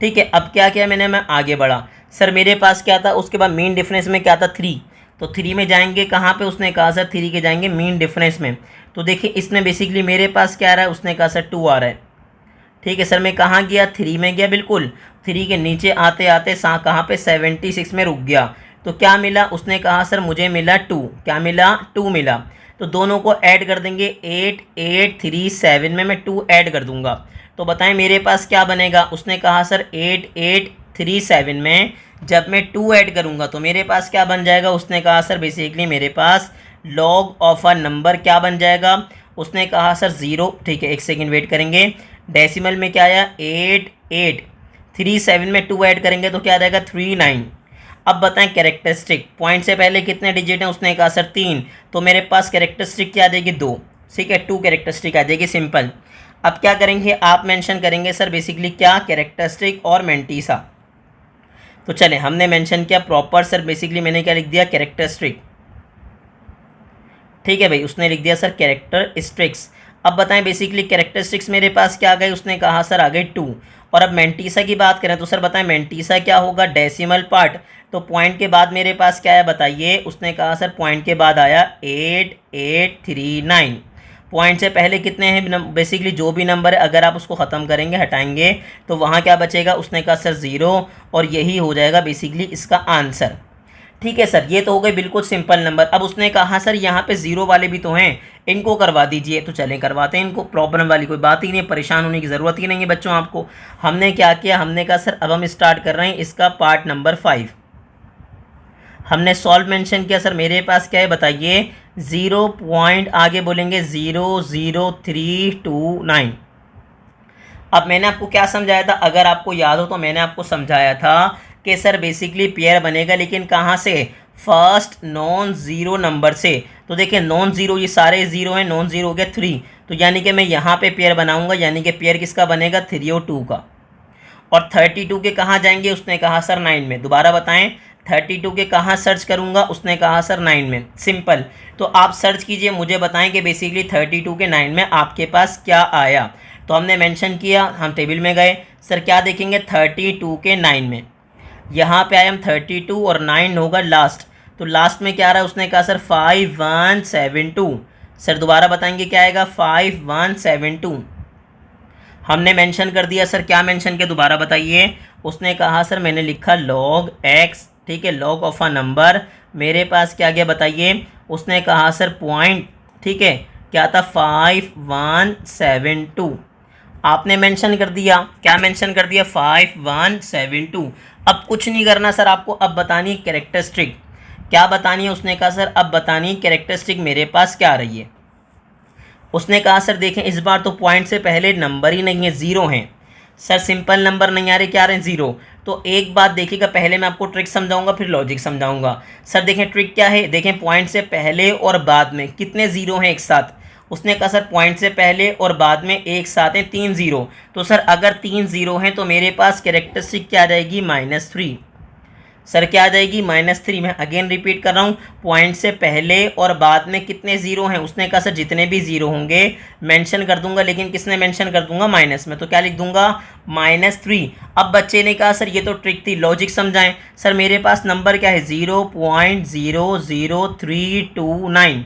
Speaker 1: ठीक है, अब क्या किया मैंने, मैं आगे बढ़ा। सर मेरे पास क्या था, उसके बाद मीन डिफरेंस में क्या था 3। तो 3 में जाएंगे कहाँ पे, उसने कहा सर 3 के जाएंगे मीन डिफरेंस में। तो देखिए इसमें बेसिकली मेरे पास क्या आ रहा है, उसने कहा सर 2 आ रहा है। ठीक है सर, मैं कहाँ गया 3 में गया, बिल्कुल 3 के नीचे आते आते कहाँ पे 76 में रुक गया। तो क्या मिला, उसने कहा सर मुझे मिला 2। क्या मिला, 2 मिला। तो दोनों को ऐड कर देंगे, 8837 में मैं 2 ऐड कर दूंगा। तो बताएं मेरे पास क्या बनेगा। उसने कहा सर 8837 में जब मैं 2 ऐड करूंगा तो मेरे पास क्या बन जाएगा। उसने कहा सर बेसिकली मेरे पास लॉग ऑफ अ नंबर क्या बन जाएगा। उसने कहा सर 0। ठीक है, एक सेकेंड वेट करेंगे। डेसिमल में क्या आया 8837 में 2 ऐड करेंगे तो क्या आ जाएगा 39। अब बताएं कैरेक्टरिस्टिक, पॉइंट से पहले कितने डिजिट हैं। उसने कहा सर 3, तो मेरे पास कैरेक्टरिस्टिक क्या आ जाएगी 2। ठीक है, 2 कैरेक्टरिस्टिक आ जाएगी सिंपल। अब क्या करेंगे, आप मेंशन करेंगे सर बेसिकली क्या, कैरेक्टरिस्टिक और मेंटीसा। तो चले हमने मेंशन किया प्रॉपर सर, बेसिकली मैंने क्या लिख दिया कैरेक्टरिस्टिक। ठीक है भाई, उसने लिख दिया सर कैरेक्टरिस्टिक्स। अब बताएं बेसिकली कैरेक्टरिस्टिक्स मेरे पास क्या आ गई। उसने कहा सर आ गई 2, और अब मैंटीसा की बात करें तो सर बताएं मैंटीसा क्या होगा, डेसिमल पार्ट। तो पॉइंट के बाद मेरे पास क्या है बताइए, उसने कहा सर पॉइंट के बाद आया 8839। पॉइंट से पहले कितने हैं, बेसिकली जो भी नंबर है अगर आप उसको ख़त्म करेंगे, हटाएंगे, तो वहाँ क्या बचेगा, उसने कहा सर 0, और यही हो जाएगा बेसिकली इसका आंसर। ठीक है सर, ये तो हो गए बिल्कुल सिंपल नंबर। अब उसने कहा सर यहाँ पे 0 वाले भी तो हैं, इनको करवा दीजिए। तो चलें करवाते हैं इनको, प्रॉब्लम वाली कोई बात ही नहीं, परेशान होने की ज़रूरत ही नहीं है बच्चों आपको। हमने क्या किया, हमने कहा सर अब हम स्टार्ट कर रहे हैं इसका पार्ट नंबर 5। हमने सॉल्व मेंशन किया, सर मेरे पास क्या है बताइए, 0 पॉइंट आगे बोलेंगे 00329। अब मैंने आपको क्या समझाया था, अगर आपको याद हो तो मैंने आपको समझाया था कि सर बेसिकली पेयर बनेगा, लेकिन कहाँ से, फर्स्ट नॉन ज़ीरो नंबर से। तो देखिए नॉन ज़ीरो, ये सारे ज़ीरो हैं, नॉन ज़ीरो हो गया 3, तो यानी कि मैं यहाँ पे पेयर बनाऊंगा, यानी कि पेयर किसका बनेगा, 3 और 2 का। और 32 के कहाँ जाएंगे, उसने कहा सर 9 में। दोबारा बताएं, 32 के कहाँ सर्च करूँगा, उसने कहा सर 9 में। सिंपल, तो आप सर्च कीजिए, मुझे बताएं कि बेसिकली 32 के 9 में आपके पास क्या आया। तो हमने मेंशन किया, हम टेबल में गए, सर क्या देखेंगे 32 के 9 में, यहाँ पे आए हम 32 और 9 होगा लास्ट, तो लास्ट में क्या आ रहा है, उसने कहा सर 5172। सर दोबारा बताएंगे क्या आएगा, 5172। हमने मेंशन कर दिया, सर क्या मेंशन किया दोबारा बताइए। उसने कहा सर मैंने लिखा log x, ठीक है, log ऑफ अ नंबर, मेरे पास क्या गया बताइए, उसने कहा सर पॉइंट, ठीक है, क्या था 5172। आपने मेंशन कर दिया, क्या मेंशन कर दिया, 5172। अब कुछ नहीं करना सर आपको, अब बतानी है कैरेक्टरिस्टिक, क्या बतानी है, उसने कहा सर अब बतानी है कैरेक्टरिस्टिक मेरे पास क्या आ रही है। उसने कहा सर देखें इस बार तो पॉइंट से पहले नंबर ही नहीं है, 0 हैं सर, सिंपल नंबर नहीं आ रहे, क्या आ रहे हैं 0। तो एक बात देखिएगा, पहले मैं आपको ट्रिक समझाऊंगा फिर लॉजिक समझाऊंगा। सर देखें ट्रिक क्या है, देखें पॉइंट से पहले और बाद में कितने 0 हैं एक साथ। उसने कहा सर पॉइंट से पहले और बाद में एक साथ हैं 3 0। तो सर अगर 3 0 हैं तो मेरे पास कैरेक्टरिस्टिक क्या आ जाएगी, -3। सर क्या आ जाएगी, -3। मैं अगेन रिपीट कर रहा हूँ, पॉइंट से पहले और बाद में कितने 0 हैं। उसने कहा सर जितने भी 0 होंगे मेंशन कर दूंगा, लेकिन किसने मेंशन कर दूंगा, माइनस में। तो क्या लिख दूंगा, -3। अब बच्चे ने कहा सर ये तो ट्रिक थी, लॉजिक समझाएं। सर मेरे पास नंबर क्या है, 0.00329।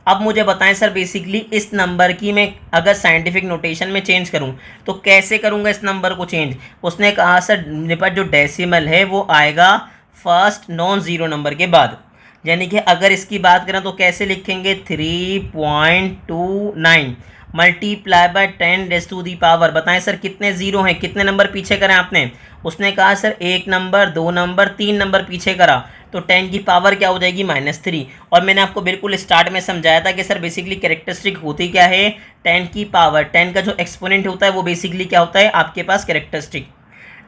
Speaker 1: अब मुझे बताएं सर बेसिकली इस नंबर की मैं अगर साइंटिफिक नोटेशन में चेंज करूं तो कैसे करूंगा इस नंबर को चेंज। उसने कहा सर मेरे पास जो डेसिमल है वो आएगा फर्स्ट नॉन ज़ीरो नंबर के बाद, यानी कि अगर इसकी बात करें तो कैसे लिखेंगे, 3.29 मल्टीप्लाई बाय 10⁻⁻। बताएं सर कितने 0 हैं, कितने नंबर पीछे करें आपने। उसने कहा सर 1 नंबर, 2 नंबर, 3 नंबर पीछे करा, तो 10 की पावर क्या हो जाएगी, -3। और मैंने आपको बिल्कुल स्टार्ट में समझाया था कि सर बेसिकली कैरेक्टरिस्टिक होती क्या है, 10 की पावर, 10 का जो एक्सपोनेंट होता है वो बेसिकली क्या होता है आपके पास कैरेक्टरिस्टिक।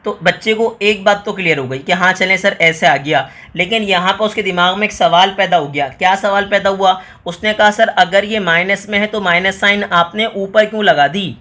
Speaker 1: तो बच्चे को एक बात तो क्लियर हो गई कि हाँ चलें सर ऐसे आ गया, लेकिन यहाँ पर उसके दिमाग में एक सवाल पैदा हो गया। क्या सवाल पैदा हुआ, उसने कहा सर अगर ये माइनस में है तो माइनस साइन आपने ऊपर क्यों लगा दी।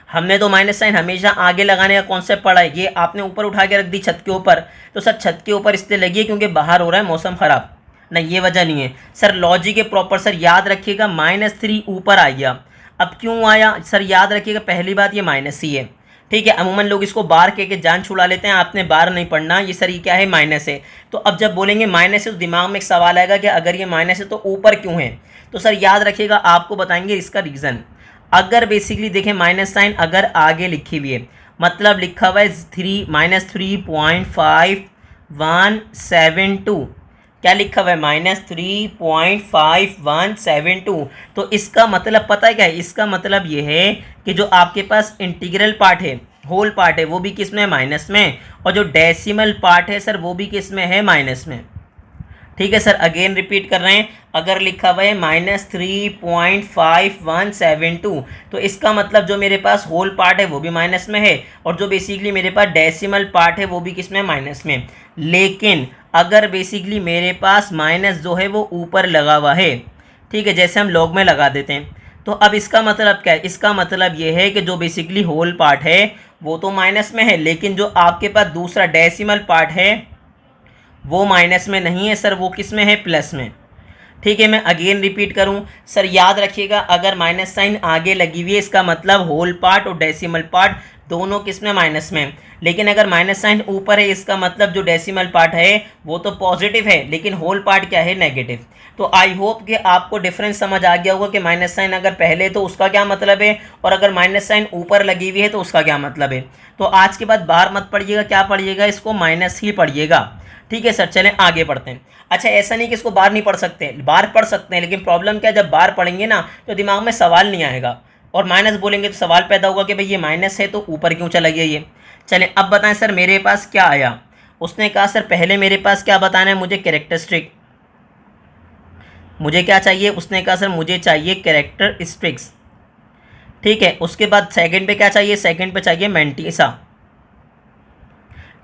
Speaker 1: हमने तो माइनस साइन हमेशा आगे लगाने का कॉन्सेप्ट पढ़ा है, ये आपने ऊपर उठा के रख दी छत के ऊपर। तो सर छत के ऊपर इसलिए लगी है क्योंकि बाहर हो रहा है मौसम ख़राब, नहीं ये वजह नहीं है सर। लॉजिक के प्रॉपर सर याद रखिएगा, -3 ऊपर आ गया। अब क्यों आया सर, याद रखिएगा पहली बात ये माइनस ही है, ठीक है। अमूमन लोग इसको बार के जान छुड़ा लेते हैं, आपने बार नहीं पढ़ना, ये सर ये क्या है, माइनस है। तो अब जब बोलेंगे माइनस है तो दिमाग में एक सवाल आएगा कि अगर ये माइनस है तो ऊपर क्यों है। तो सर याद रखिएगा, आपको बताएंगे इसका रीज़न। अगर बेसिकली देखें माइनस साइन अगर आगे लिखी हुई है, मतलब लिखा हुआ है -3.5172, क्या लिखा हुआ है, -3.5172। तो इसका मतलब पता है क्या है, इसका मतलब ये है कि जो आपके पास इंटीग्रल पार्ट है, होल पार्ट है, वो भी किस में है, माइनस में, और जो डेसिमल पार्ट है सर वो भी किस में है, माइनस में। ठीक है सर, अगेन रिपीट कर रहे हैं, अगर लिखा हुआ है -3.5172 तो इसका मतलब जो मेरे पास होल पार्ट है वो भी माइनस में है, और जो बेसिकली मेरे पास डेसिमल पार्ट है वो भी किस में, माइनस में। लेकिन अगर बेसिकली मेरे पास माइनस जो है वो ऊपर लगा हुआ है, ठीक है, जैसे हम लॉग में लगा देते हैं, तो अब इसका मतलब क्या है, इसका मतलब ये है कि जो बेसिकली होल पार्ट है वो तो माइनस में है, लेकिन जो आपके पास दूसरा डेसिमल पार्ट है वो माइनस में नहीं है सर, वो किस में है, प्लस में। ठीक है, मैं अगेन रिपीट करूं सर, याद रखिएगा अगर माइनस साइन आगे लगी हुई है इसका मतलब होल पार्ट और डेसिमल पार्ट दोनों किस में माइनस में, लेकिन अगर माइनस साइन ऊपर है इसका मतलब जो डेसिमल पार्ट है वो तो पॉजिटिव है लेकिन होल पार्ट क्या है, नेगेटिव। तो आई होप कि आपको डिफरेंस समझ आ गया होगा कि माइनस साइन अगर पहले तो उसका क्या मतलब है और अगर माइनस साइन ऊपर लगी हुई है तो उसका क्या मतलब है। तो आज के बाद बाहर मत पढ़िएगा, क्या पढ़िएगा, इसको माइनस ही पढ़िएगा। ठीक है सर, चलें आगे बढ़ते हैं। अच्छा, ऐसा नहीं कि इसको बाहर नहीं पढ़ सकते, बाहर पढ़ सकते हैं, लेकिन प्रॉब्लम क्या है, जब बाहर पढ़ेंगे ना तो दिमाग में सवाल नहीं आएगा और माइनस बोलेंगे तो सवाल पैदा होगा कि भाई ये माइनस है तो ऊपर क्यों चला गया ये। चलें अब बताएं सर मेरे पास क्या आया। उसने कहा सर पहले मेरे पास क्या बताना है, मुझे कैरेक्टरिस्टिक, मुझे क्या चाहिए, उसने कहा सर मुझे चाहिए कैरेक्टरिस्टिक्स। ठीक है, उसके बाद सेकंड पे क्या चाहिए, सेकंड पे चाहिए मैंटीसा।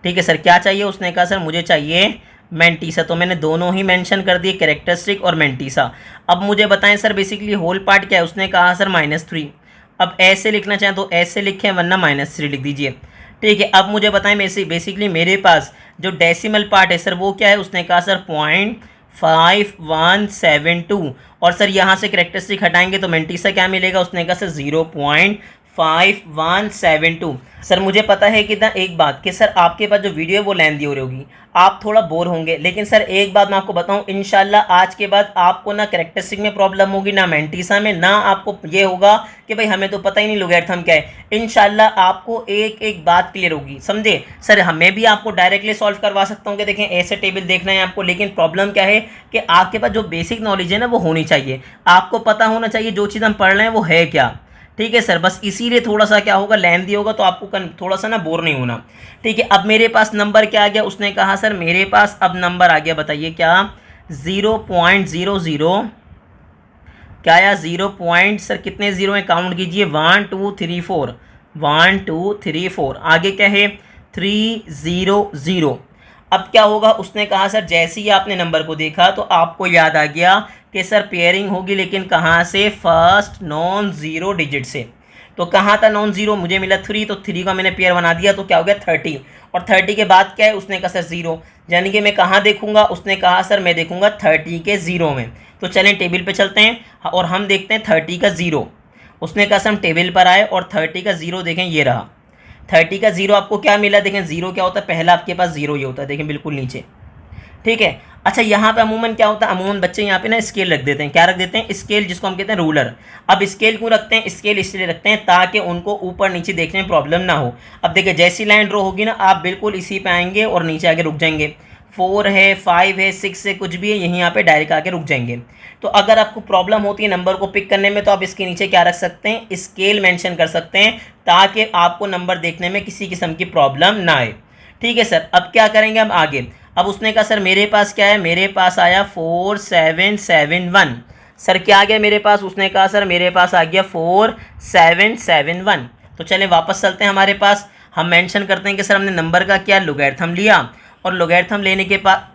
Speaker 1: ठीक है सर, क्या चाहिए, उसने कहा सर मुझे चाहिए मैंटीसा। तो मैंने दोनों ही मेंशन कर दिए, कैरेक्टरिस्टिक और मैंटीसा। अब मुझे बताएं सर बेसिकली होल पार्ट क्या है, उसने कहा सर -3। अब ऐसे लिखना चाहें तो ऐसे लिखें वरना -3 लिख दीजिए। ठीक है, अब मुझे बताएं बेसिकली मेरे पास जो डेसिमल पार्ट है सर वो क्या है, उसने कहा सर 0.5172 और सर यहाँ से कैरेक्टरिस्टिक हटाएंगे तो मैंटीसा क्या मिलेगा, उसने कहा सर 0.5172। सर मुझे पता है कि ना एक बात कि सर आपके पास जो वीडियो है वो लेंथी हो रही होगी, आप थोड़ा बोर होंगे, लेकिन सर एक बात मैं आपको बताऊं इंशाल्लाह आज के बाद आपको ना कैरेक्टरिस्टिक में प्रॉब्लम होगी ना मैंटीसा में, ना आपको ये होगा कि भाई हमें तो पता ही नहीं लोगैरिथम क्या है। इंशाल्लाह आपको एक एक बात क्लियर होगी, समझे सर। हमें भी आपको डायरेक्टली सॉल्व करवा सकता हूँ कि देखें ऐसे टेबल देखना है आपको, लेकिन प्रॉब्लम क्या है कि आपके पास जो बेसिक नॉलेज है ना वो होनी चाहिए, आपको पता होना चाहिए जो चीज़ हम पढ़ रहे हैं वो है क्या। ठीक है सर, बस इसीलिए थोड़ा सा क्या होगा, लेंथी होगा तो आपको थोड़ा सा ना बोर नहीं होना। ठीक है, अब मेरे पास नंबर क्या आ गया, उसने कहा सर मेरे पास अब नंबर आ गया, बताइए क्या, 0.00 क्या आया, 0 पॉइंट, सर कितने जीरो हैं काउंट कीजिए, 1 2 3 4, 1 2 3 4, आगे क्या है 300। अब क्या होगा, उसने कहा सर जैसे ही आपने नंबर को देखा तो आपको याद आ गया कि सर पेयरिंग होगी, लेकिन कहाँ से, फर्स्ट नॉन ज़ीरो डिजिट से। तो कहाँ था नॉन ज़ीरो, मुझे मिला 3, तो 3 का मैंने पेयर बना दिया तो क्या हो गया 30, और 30 के बाद क्या है, उसने कहा सर 0, यानी कि मैं कहाँ देखूंगा, उसने कहा सर मैं देखूंगा 30 के 0 में। तो चलें टेबल पे चलते हैं और हम देखते हैं 30 का 0। उसने कहा सर हम टेबल पर आए और 30 का 0 देखें, ये रहा 30 का 0। आपको क्या मिला, देखें 0 क्या होता है, पहला आपके पास 0 ही होता है, देखें बिल्कुल नीचे। ठीक है, अच्छा यहाँ पे अमूमन क्या होता है, अमूमन बच्चे यहाँ पे ना स्केल रख देते हैं, क्या रख देते हैं, स्केल, जिसको हम कहते हैं रूलर। अब स्केल क्यों रखते हैं, स्केल इसलिए रखते हैं ताकि उनको ऊपर नीचे देखने में प्रॉब्लम ना हो। अब देखिए जैसी लाइन ड्रॉ होगी ना आप बिल्कुल इसी पे आएंगे और नीचे आके रुक जाएंगे, 4 है 5 है 6 है कुछ भी है, यहीं यहाँ पे डायरेक्ट आके रुक जाएंगे। तो अगर आपको प्रॉब्लम होती है नंबर को पिक करने में तो आप इसके नीचे क्या रख सकते हैं, स्केल मेंशन कर सकते हैं ताकि आपको नंबर देखने में किसी किस्म की प्रॉब्लम ना आए। ठीक है सर, अब क्या करेंगे हम आगे। अब उसने कहा सर मेरे पास क्या है, मेरे पास आया 4771। सर क्या आ गया मेरे पास, उसने कहा सर मेरे पास आ गया 4771। तो चलें वापस चलते हैं हमारे पास, हम मेंशन करते हैं कि सर हमने नंबर का क्या लोगैरिथम लिया, और लोगैरिथम लेने के बाद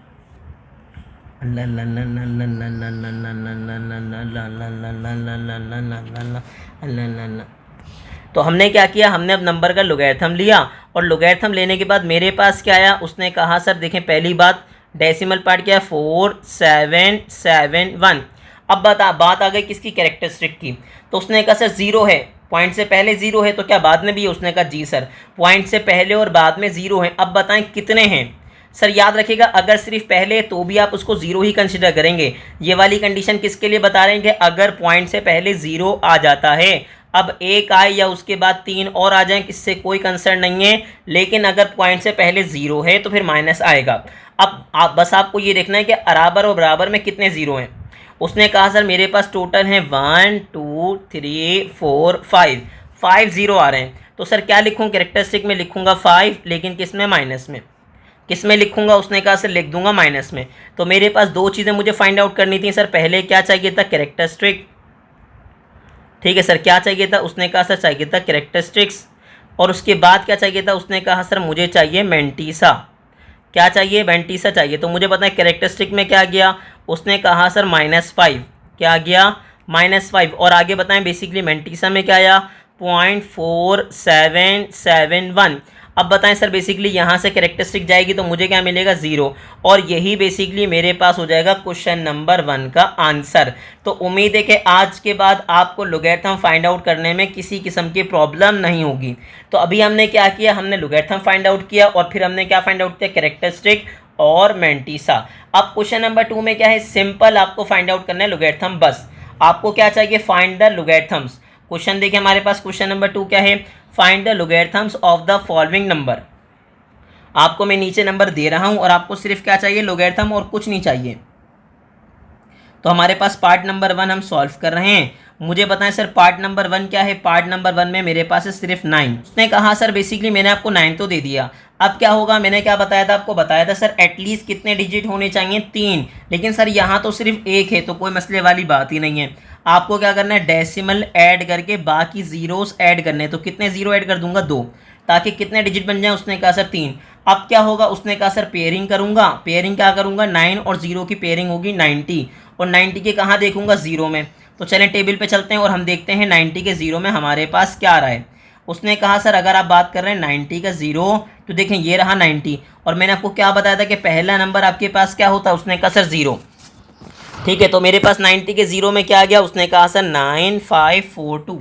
Speaker 1: तो हमने क्या किया, हमने अब नंबर का लोगैरिथम लिया और लोगैरिथम लेने के बाद मेरे पास क्या आया, उसने कहा सर देखें पहली बात डेसिमल पार्ट क्या है 4771। अब बात आ गई किसकी, कैरेक्टरिस्टिक की। तो उसने कहा सर 0 है, पॉइंट से पहले 0 है तो क्या बाद में भी है, उसने कहा जी सर पॉइंट से पहले और बाद में 0 है। अब बताएं कितने हैं, सर याद रखिएगा अगर सिर्फ पहले तो भी आप उसको 0 ही कंसिडर करेंगे। ये वाली कंडीशन किसके लिए बता रहे हैं कि अगर पॉइंट से पहले 0 आ जाता है, अब 1 आए या उसके बाद 3 और आ जाएं किससे कोई कंसर्न नहीं है, लेकिन अगर पॉइंट से पहले 0 है तो फिर माइनस आएगा। अब बस आपको ये देखना है कि बराबर और बराबर में कितने 0 हैं। उसने कहा सर मेरे पास टोटल हैं 1 2 3 4 5 0 आ रहे हैं। तो सर क्या लिखूँ, कैरेक्टरिस्टिक में लिखूँगा 5, लेकिन किस में, माइनस में। किस में लिखूंगा, उसने कहा सर लिख दूंगा माइनस में। तो मेरे पास दो चीज़ें मुझे फाइंड आउट करनी थी सर, पहले क्या चाहिए था, कैरेक्टरिस्टिक। ठीक है सर, क्या चाहिए था, उसने कहा सर चाहिए था कैरेक्टरिस्टिक्स, और उसके बाद क्या चाहिए था, उसने कहा सर मुझे चाहिए मैंटीसा। क्या चाहिए, मैंटीसा चाहिए। तो मुझे पता है कैरेक्टरिस्टिक में क्या गया, उसने कहा सर -5, क्या गया -5, और आगे बताएं बेसिकली मैंटीसा में क्या आया 0.4771। अब बताएं सर बेसिकली यहाँ से कैरेक्टरिस्टिक जाएगी तो मुझे क्या मिलेगा 0, और यही बेसिकली मेरे पास हो जाएगा क्वेश्चन नंबर 1 का आंसर। तो उम्मीद है कि आज के बाद आपको लोगैरिथम फाइंड आउट करने में किसी किस्म की प्रॉब्लम नहीं होगी। तो अभी हमने क्या किया, हमने लोगैरिथम फाइंड आउट किया और फिर हमने क्या फाइंड आउट किया, कैरेक्टरिस्टिक और मैंटीसा। अब क्वेश्चन नंबर 2 में क्या है, सिंपल आपको फाइंड आउट करना है लोगैरिथम। बस आपको क्या चाहिए, फाइंड द लोगैरिथम्स। क्वेश्चन देखिए हमारे पास क्वेश्चन नंबर 2 क्या है, find the logarithms of the following number. आपको मैं नीचे नंबर दे रहा हूं और आपको सिर्फ क्या चाहिए, लोगैरिथम, और कुछ नहीं चाहिए। तो हमारे पास पार्ट नंबर 1 हम सॉल्व कर रहे हैं। मुझे बताएं सर पार्ट नंबर 1 क्या है। पार्ट नंबर 1 में मेरे पास है सिर्फ 9। उसने कहा सर बेसिकली मैंने आपको 9 तो दे दिया, अब क्या होगा, मैंने क्या बताया था आपको, बताया था सर एटलीस्ट कितने डिजिट होने चाहिए, 3। लेकिन सर यहाँ तो सिर्फ 1 है, तो कोई मसले वाली बात ही नहीं है। आपको क्या करना है, डेसिमल ऐड करके बाकी जीरोस ऐड करने हैं। तो कितने जीरो ऐड कर दूंगा, 2, ताकि कितने डिजिट बन जाए। उसने कहा सर 3। अब क्या होगा, उसने कहा सर पेयरिंग करूंगा। पेयरिंग क्या करूंगा, 9 और 0 की पेयरिंग होगी 90, और 90 के कहाँ देखूंगा, 0 में। तो चलें टेबल पे चलते हैं और हम देखते हैं 90 के 0 में हमारे पास क्या आ रहा है। उसने कहा सर अगर आप बात कर रहे हैं 90 का 0, तो देखें ये रहा 90, और मैंने आपको क्या बताया था कि पहला नंबर आपके पास क्या होता है। उसने कहा सर 0। ठीक है, तो मेरे पास 90 के 0 में क्या आ गया, उसने कहा सर 9542।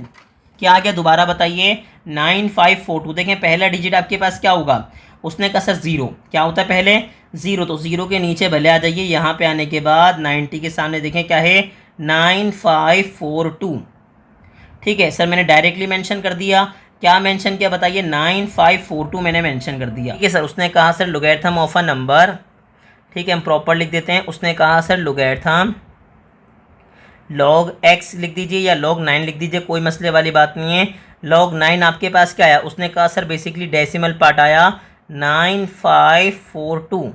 Speaker 1: क्या आ गया, दोबारा बताइए, 9542। देखें पहला डिजिट आपके पास क्या होगा, उसने कहा सर 0। क्या होता है पहले, 0। तो 0 के नीचे भले आ जाइए, यहाँ पे आने के बाद 90 के सामने देखें क्या है, 9542। ठीक है सर, मैंने डायरेक्टली मेंशन कर दिया। क्या मेंशन किया बताइए, 9542 मैंने मेंशन कर दिया। ठीक है सर, उसने कहा sir logarithm of a number. ठीक है, हम प्रॉपर लिख देते हैं। उसने कहा सर लोगैरिथम log x लिख दीजिए या log 9 लिख दीजिए, कोई मसले वाली बात नहीं है। log 9 आपके पास क्या आया, उसने कहा सर बेसिकली डेसिमल पार्ट आया 9542।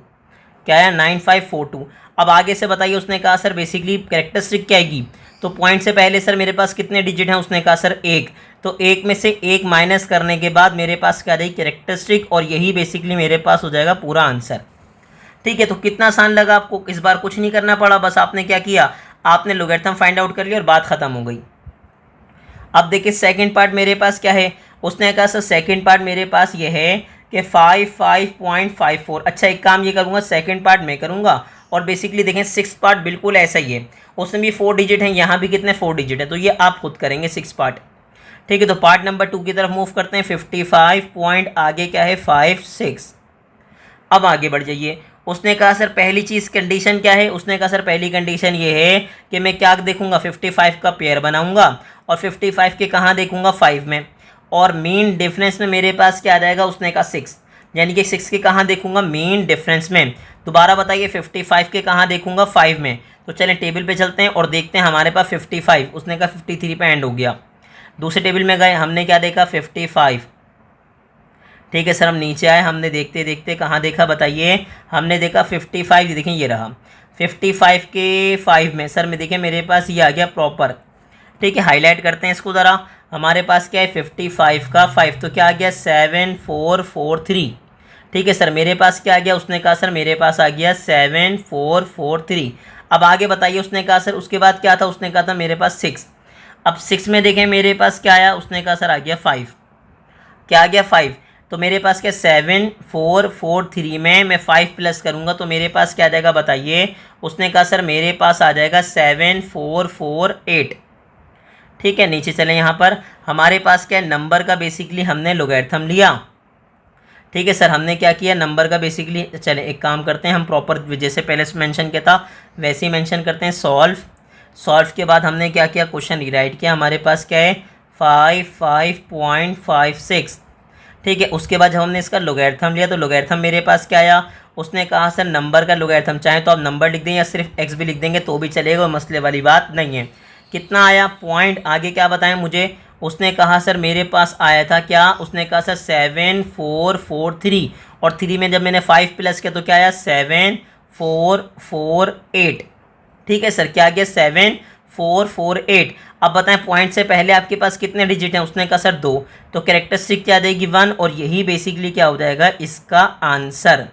Speaker 1: क्या आया, 9542। अब आगे से बताइए, उसने कहा सर बेसिकली कैरेक्टरिस्टिक क्या आएगी। तो पॉइंट से पहले सर मेरे पास कितने डिजिट हैं, उसने कहा सर 1। तो 1 में से 1 माइनस करने के बाद मेरे पास क्या आ जाएगी, कैरेक्टरिस्टिक, और यही बेसिकली मेरे पास हो जाएगा पूरा आंसर। ठीक है, तो कितना आसान लगा आपको, इस बार कुछ नहीं करना पड़ा, बस आपने क्या किया, आपने लोगैरिथम फाइंड आउट कर लिया और बात खत्म हो गई। अब देखिए सेकंड पार्ट मेरे पास क्या है। उसने कहा सर सेकंड पार्ट मेरे पास ये है कि 55.54। अच्छा एक काम ये करूँगा, सेकंड पार्ट मैं करूँगा, और बेसिकली देखें 6 पार्ट बिल्कुल ऐसा ही है। उसमें भी 4 डिजिट हैं, यहाँ भी कितने 4 डिजिट है, तो ये आप खुद करेंगे 6 पार्ट। ठीक है, तो पार्ट नंबर 2 की तरफ मूव करते हैं। 55 पॉइंट आगे क्या है, 56। अब आगे बढ़ जाइए। उसने कहा सर पहली चीज़ कंडीशन क्या है। उसने कहा सर पहली कंडीशन ये है कि मैं क्या देखूंगा, 55 का पेयर बनाऊंगा, और 55 के कहाँ देखूंगा, 5 में, और मीन डिफरेंस में मेरे पास क्या आ जाएगा, उसने कहा 6, यानी कि 6 के कहाँ देखूंगा, मीन डिफरेंस में। दोबारा बताइए 55 के कहाँ देखूंगा, 5 में। तो चलें टेबल पे चलते हैं और देखते हैं हमारे पास 55, उसने कहा 53 पे एंड हो गया। दूसरे टेबल में गए, हमने क्या देखा, 55। ठीक है सर, हम नीचे आए, हमने देखते देखते कहाँ देखा बताइए, हमने देखा 55। देखें ये रहा 55 के 5 में सर में देखें मेरे पास ये आ गया प्रॉपर। ठीक है, हाईलाइट करते हैं इसको ज़रा। हमारे पास क्या है, 55 का 5, तो क्या आ गया, 7443। ठीक है सर, मेरे पास क्या आ गया, उसने कहा सर मेरे पास आ गया 7443। अब आगे बताइए, उसने कहा सर उसके बाद क्या था, उसने कहा था मेरे पास 6। अब 6 में देखें मेरे पास क्या आया, उसने कहा सर आ गया 5। क्या आ गया, 5। तो मेरे पास क्या, 7443 में मैं 5 प्लस करूँगा तो मेरे पास क्या आ जाएगा बताइए। उसने कहा सर मेरे पास आ जाएगा 7448। ठीक है, नीचे चलें, यहाँ पर हमारे पास क्या है, नंबर का बेसिकली हमने लोगैरिथम लिया। ठीक है सर, हमने क्या किया, नंबर का बेसिकली, चलें एक काम करते हैं, हम प्रॉपर जैसे पहले मेंशन किया था वैसे ही मेंशन करते हैं। सॉल्व के बाद हमने क्या किया, क्वेश्चन रीराइट किया। हमारे पास क्या है, 55.56। ठीक है, उसके बाद जब हमने इसका लोगैरिथम लिया तो लोगैरिथम मेरे पास क्या आया। उसने कहा सर नंबर का लोगैरिथम, चाहे तो आप नंबर लिख दें या सिर्फ एक्स भी लिख देंगे तो भी चलेगा, मसले वाली बात नहीं है। कितना आया, पॉइंट आगे क्या बताएं मुझे। उसने कहा सर मेरे पास आया था क्या, उसने कहा सर 7443, और 3 में जब मैंने 5 प्लस किया तो क्या आया, 7448। ठीक है सर, क्या आ गया, 7448। अब बताएं पॉइंट से पहले आपके पास कितने डिजिट हैं। उसने कहा सर 2, तो कैरेक्टरिस्टिक क्या आ जाएगी, 1, और यही बेसिकली क्या हो जाएगा इसका आंसर।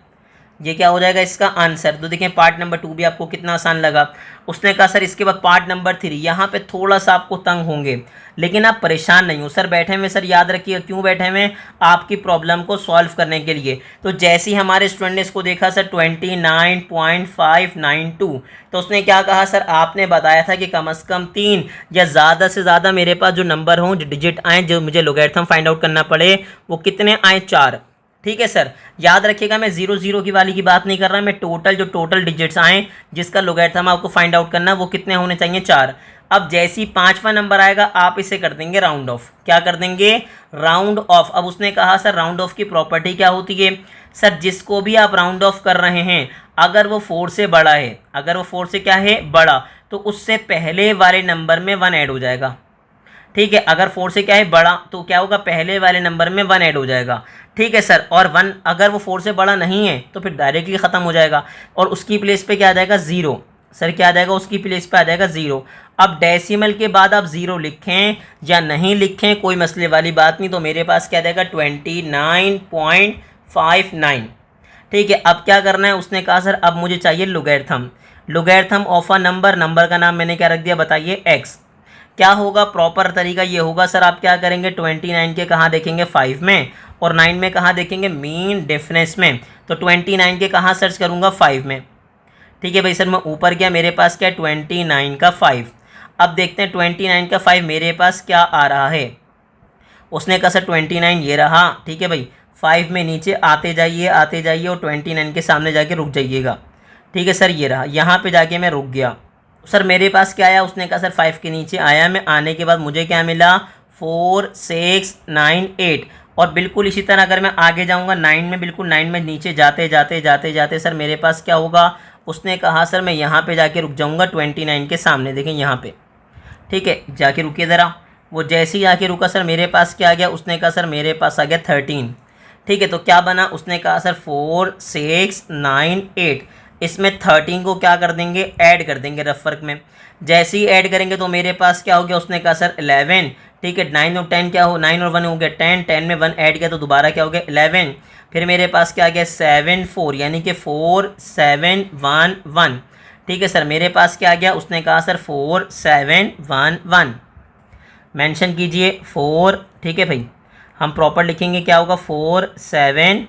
Speaker 1: ये क्या हो जाएगा इसका आंसर। तो देखें पार्ट नंबर 2 भी आपको कितना आसान लगा। उसने कहा सर इसके बाद पार्ट नंबर 3, यहाँ पे थोड़ा सा आपको तंग होंगे, लेकिन आप परेशान नहीं हो। सर बैठे हुए, सर याद रखिए क्यों बैठे हुए, आपकी प्रॉब्लम को सॉल्व करने के लिए। तो जैसे ही हमारे स्टूडेंट ने इसको देखा सर 29.592, तो उसने क्या कहा सर, आपने बताया था कि कम से कम 3 या ज़्यादा से ज़्यादा मेरे पास जो नंबर हों, जो डिजिट आए, जो मुझे लोगैरिथम फाइंड आउट करना पड़े, वो कितने आए, 4। ठीक है सर, याद रखिएगा मैं 0 की वाली की बात नहीं कर रहा, मैं जो टोटल डिजिट्स आए जिसका लोगैरिथम आपको फाइंड आउट करना, वो कितने होने चाहिए, 4। अब जैसे ही 5वां नंबर आएगा आप इसे कर देंगे राउंड ऑफ। क्या कर देंगे, राउंड ऑफ। अब उसने कहा सर राउंड ऑफ की प्रॉपर्टी क्या होती है, सर जिसको भी आप राउंड ऑफ कर रहे हैं, अगर वो 4 से बड़ा है, अगर वो 4 से क्या है, बड़ा, तो उससे पहले वाले नंबर में 1 ऐड हो जाएगा। ठीक है, अगर 4 से क्या है, बड़ा, तो क्या होगा, पहले वाले नंबर में 1 ऐड हो जाएगा। ठीक है सर, और 1 अगर वो 4 से बड़ा नहीं है तो फिर डायरेक्टली ख़त्म हो जाएगा, और उसकी प्लेस पे क्या आ जाएगा, 0। सर क्या आ जाएगा, उसकी प्लेस पे आ जाएगा 0। अब डेसिमल के बाद आप 0 लिखें या नहीं लिखें, कोई मसले वाली बात नहीं। तो मेरे पास क्या आ जाएगा, 29.59। ठीक है, अब क्या करना है, उसने कहा सर अब मुझे चाहिए लोगैरिथम ऑफ अ नंबर का नाम मैंने क्या रख दिया, बताइए, x। क्या होगा, प्रॉपर तरीका ये होगा सर, आप क्या करेंगे, 29 के कहाँ देखेंगे, 5 में, और 9 में कहाँ देखेंगे, मीन डिफरेंस में। तो 29 के कहाँ सर्च करूँगा, 5 में। ठीक है भाई सर, मैं ऊपर गया, मेरे पास क्या है, 29 का 5। अब देखते हैं 29 का 5 मेरे पास क्या आ रहा है। उसने कहा सर 29 ये रहा। ठीक है भाई, 5 में नीचे आते जाइए और 29 के सामने जाके रुक जाइएगा। ठीक है सर, ये रहा, यहाँ पे जाके मैं रुक गया। सर मेरे पास क्या आया, उसने कहा सर 5 के नीचे आया मैं, आने के बाद मुझे क्या मिला, 4 6 9 8। और बिल्कुल इसी तरह अगर मैं आगे जाऊँगा 9 में, बिल्कुल 9 में नीचे जाते सर मेरे पास क्या होगा, उसने कहा सर मैं यहाँ पे जाके रुक जाऊँगा 29 के सामने, देखें यहाँ पे। ठीक है, जाके रुकिए ज़रा। वो जैसे ही आके रुका सर मेरे पास क्या आ गया, उसने कहा सर मेरे पास आ गया 13। ठीक है, तो क्या बना, उसने कहा सर 4 6 9 8, इसमें 13 को क्या कर देंगे, ऐड कर देंगे रफ वर्क में। जैसे ही ऐड करेंगे तो मेरे पास क्या हो गया, उसने कहा सर 11। ठीक है, 9 और 10 क्या हो, 9 और 1 हो गया 10, 10 में 1 ऐड किया तो दोबारा क्या हो गया, 11। फिर मेरे पास क्या आ गया, 7 4, यानी कि 4 7 1 1। ठीक है सर, मेरे पास क्या आ गया, उसने कहा सर 4 7 1 1। मेंशन कीजिए 4। ठीक है भाई, हम प्रॉपर लिखेंगे, क्या होगा, 4 7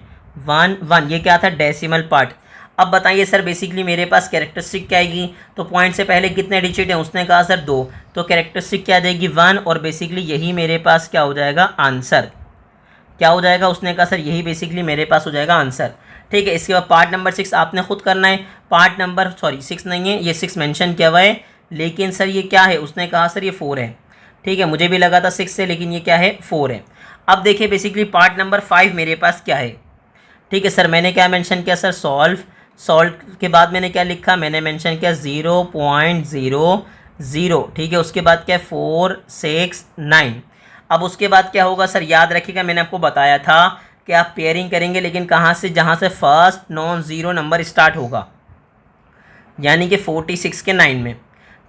Speaker 1: 1 1। ये क्या था, डेसिमल पार्ट। अब बताइए सर बेसिकली मेरे पास कैरेक्टरिस्टिक क्या आएगी, तो पॉइंट से पहले कितने डिजिट हैं, उसने कहा सर 2, तो कैरेक्टरिस्टिक क्या आ जाएगी, 1, और बेसिकली यही मेरे पास क्या हो जाएगा, आंसर। क्या हो जाएगा, उसने कहा सर यही बेसिकली मेरे पास हो जाएगा आंसर। ठीक है, इसके बाद पार्ट नंबर 6 आपने खुद करना है। पार्ट नंबर 6 नहीं है, ये 6 मेंशन किया हुआ है, लेकिन सर ये क्या है, उसने कहा सर ये 4 है। ठीक है, मुझे भी लगा था 6 से, लेकिन ये क्या है, 4 है। अब देखिए बेसिकली पार्ट नंबर 5 मेरे पास क्या है। ठीक है सर, मैंने क्या मेंशन किया सर, सॉल्व के बाद मैंने क्या लिखा, मैंने मेंशन किया 0.00। ठीक है, उसके बाद क्या है, 4 6 9। अब उसके बाद क्या होगा सर, याद रखिएगा मैंने आपको बताया था कि आप पेयरिंग करेंगे, लेकिन कहाँ से, जहाँ से first non zero number start होगा, यानी कि 46 के 9 में।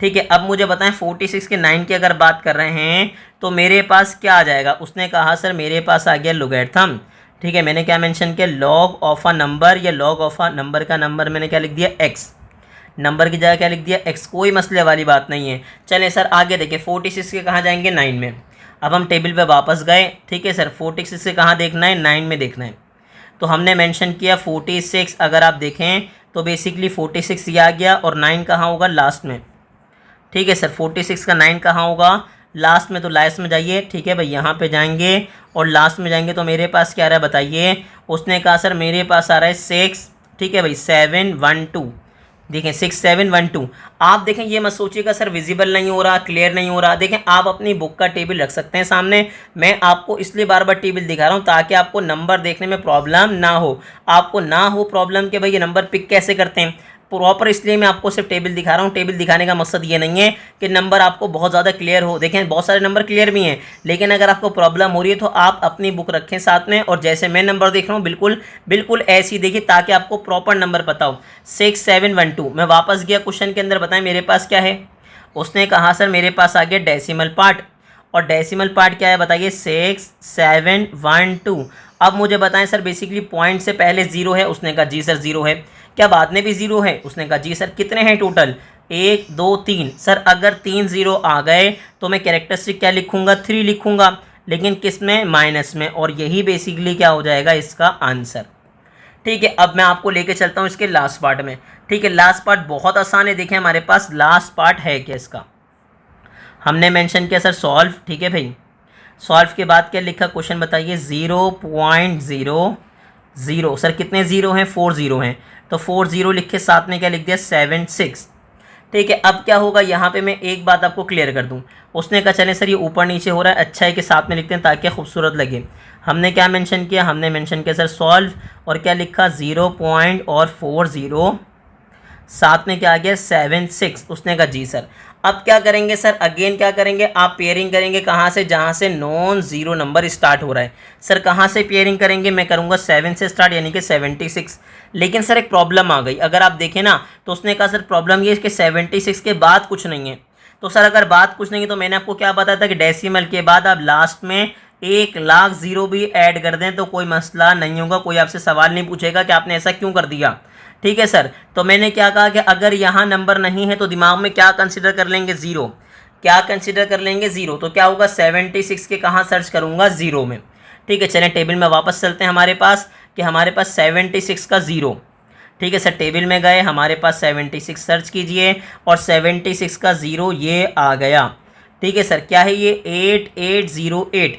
Speaker 1: ठीक है, अब मुझे बताएं 46 के 9 की अगर बात कर रहे हैं तो मेरे पास क्या आ जाएगा, उसने कहा सर मेरे पास आ गया लोगैरिथम। ठीक है, मैंने क्या मेंशन किया, लॉग ऑफ अ नंबर, या लॉग ऑफ अ नंबर का नंबर मैंने क्या लिख दिया, x। नंबर की जगह क्या लिख दिया, x, कोई मसले वाली बात नहीं है। चलें सर आगे देखें, 46 के कहाँ जाएंगे, 9 में। अब हम टेबल पे वापस गए। ठीक है सर, 46 से कहाँ देखना है, 9 में देखना है। तो हमने मेंशन किया 46, अगर आप देखें तो बेसिकली 46 ये आ गया, और 9 कहाँ होगा, लास्ट में। ठीक है सर, 46 का 9 कहाँ होगा, लास्ट में। तो लास्ट में जाइए। ठीक है भाई, यहाँ पे जाएंगे और लास्ट में जाएंगे तो मेरे पास क्या आ रहा है, बताइए। उसने कहा सर मेरे पास आ रहा है 6। ठीक है भाई, 7 1 2। देखें 6 7 1 2। आप देखें, ये मत सोचिएगा सर विजिबल नहीं हो रहा, क्लियर नहीं हो रहा। देखें आप अपनी बुक का टेबल रख सकते हैं सामने, मैं आपको इसलिए बार बार टेबल दिखा रहा हूँ ताकि आपको नंबर देखने में प्रॉब्लम ना हो। आपको ना हो प्रॉब्लम कि भाई ये नंबर पिक कैसे करते हैं, प्रॉपर इसलिए मैं आपको सिर्फ टेबल दिखा रहा हूँ। टेबल दिखाने का मकसद ये नहीं है कि नंबर आपको बहुत ज़्यादा क्लियर हो। देखें बहुत सारे नंबर क्लियर भी हैं, लेकिन अगर आपको प्रॉब्लम हो रही है तो आप अपनी बुक रखें साथ में, और जैसे मैं नंबर देख रहा हूँ बिल्कुल बिल्कुल ऐसे ही देखिए ताकि आपको प्रॉपर नंबर पता हो। 6 7 1 2। मैं वापस गया क्वेश्चन के अंदर, बताएं मेरे पास क्या है। उसने कहा सर मेरे पास आ गया डेसिमल पार्ट, और डेसिमल पार्ट क्या है बताइए 6712। अब मुझे बताएं सर बेसिकली पॉइंट से पहले जीरो है, उसने कहा जी सर जीरो है। क्या बाद में भी जीरो है, उसने कहा जी सर। कितने हैं टोटल, 1 2 3। सर अगर 3 जीरो आ गए तो मैं कैरेक्टरिस्टिक क्या लिखूंगा, 3 लिखूंगा, लेकिन किस में, माइनस में, और यही बेसिकली क्या हो जाएगा इसका आंसर। ठीक है, अब मैं आपको लेके चलता हूँ इसके लास्ट पार्ट में। ठीक है, लास्ट पार्ट बहुत आसान है। देखें हमारे पास लास्ट पार्ट है क्या इसका, हमने मेंशन किया सर सॉल्व। ठीक है भाई, सॉल्व के बाद क्या लिखा क्वेश्चन बताइए, 0.00। सर कितने जीरो हैं, 4 जीरो हैं, तो 4 जीरो लिख के साथ में क्या लिख दिया 76। ठीक है, अब क्या होगा यहाँ पे मैं एक बात आपको क्लियर कर दूँ। उसने कहा चलें सर ये ऊपर नीचे हो रहा है, अच्छा है कि साथ में लिखते हैं ताकि खूबसूरत लगे। हमने क्या मेंशन किया, हमने मेंशन किया सर सॉल्व, और क्या लिखा 0.40, साथ में क्या आ गया 76। उसने कहा जी सर। अब क्या करेंगे सर, अगेन क्या करेंगे, आप पेयरिंग करेंगे कहाँ से, जहाँ से नॉन ज़ीरो नंबर स्टार्ट हो रहा है। सर कहाँ से पेयरिंग करेंगे, मैं करूँगा 7 से स्टार्ट, यानी कि 76। लेकिन सर एक प्रॉब्लम आ गई, अगर आप देखें ना तो उसने कहा सर प्रॉब्लम ये है कि 76 के बाद कुछ नहीं है। तो सर अगर बात कुछ नहीं है तो मैंने आपको क्या बताया था कि डेसिमल के बाद आप लास्ट में 1,00,000 जीरो भी ऐड कर दें तो कोई मसला नहीं होगा, कोई आपसे सवाल नहीं पूछेगा कि आपने ऐसा क्यों कर दिया। ठीक है सर, तो मैंने क्या कहा कि अगर यहाँ नंबर नहीं है तो दिमाग में क्या कंसिडर कर लेंगे, ज़ीरो। क्या कंसिडर कर लेंगे, ज़ीरो। तो क्या होगा 76 के कहाँ सर्च करूँगा, ज़ीरो में। ठीक है, चलें टेबल में वापस चलते हैं हमारे पास, कि हमारे पास 76 का ज़ीरो। ठीक है सर, टेबल में गए, हमारे पास 76 सर्च कीजिए और 76 का ज़ीरो ये आ गया। ठीक है सर, क्या है ये 8808,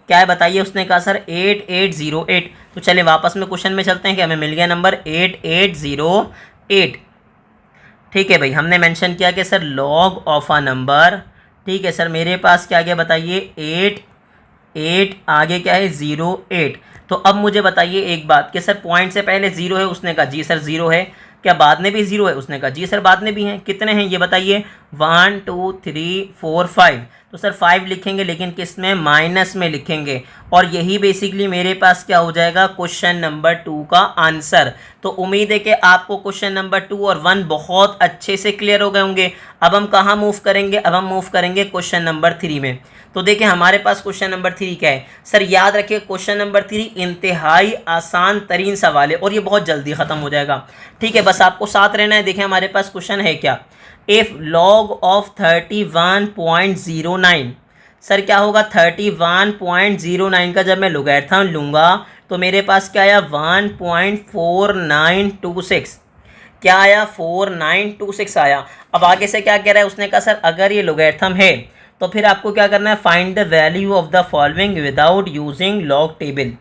Speaker 1: क्या है बताइए। उसने कहा सर 8808। तो चलिए वापस में क्वेश्चन में चलते हैं कि हमें मिल गया नंबर 8808। ठीक है भाई, हमने मेंशन किया कि sir log of a number. ठीक है सर, मेरे पास क्या गया बताइए 8 आगे क्या है 08। तो अब मुझे बताइए एक बात कि सर पॉइंट से पहले जीरो है, उसने कहा जी सर जीरो है। क्या बाद में भी जीरो है, उसने कहा जी सर बाद में भी हैं। कितने हैं ये बताइए, 1 2 3 4 5। तो सर 5 लिखेंगे, लेकिन किस में, माइनस में लिखेंगे। और यही बेसिकली मेरे पास क्या हो जाएगा, क्वेश्चन नंबर 2 का आंसर। तो उम्मीद है कि आपको क्वेश्चन नंबर 2 और 1 बहुत अच्छे से क्लियर हो गए होंगे। अब हम कहाँ मूव करेंगे, अब हम मूव करेंगे क्वेश्चन नंबर 3 में। तो देखिए हमारे पास क्वेश्चन नंबर 3 क्या है सर, याद रखिए क्वेश्चन नंबर 3 इंतहाई आसान तरीन सवाल है और ये बहुत जल्दी ख़त्म हो जाएगा। ठीक है, बस आपको साथ रहना है। देखिए हमारे पास क्वेश्चन है क्या, इफ़ लॉग ऑफ 31.09। सर क्या होगा 31.09 का जब मैं लोगैरिथम लूँगा तो मेरे पास क्या आया 1.4926। क्या आया 4926 आया। अब आगे से क्या कह रहा है, उसने कहा सर अगर ये लोगैरिथम है तो फिर आपको क्या करना है, find the value of the following without using log table.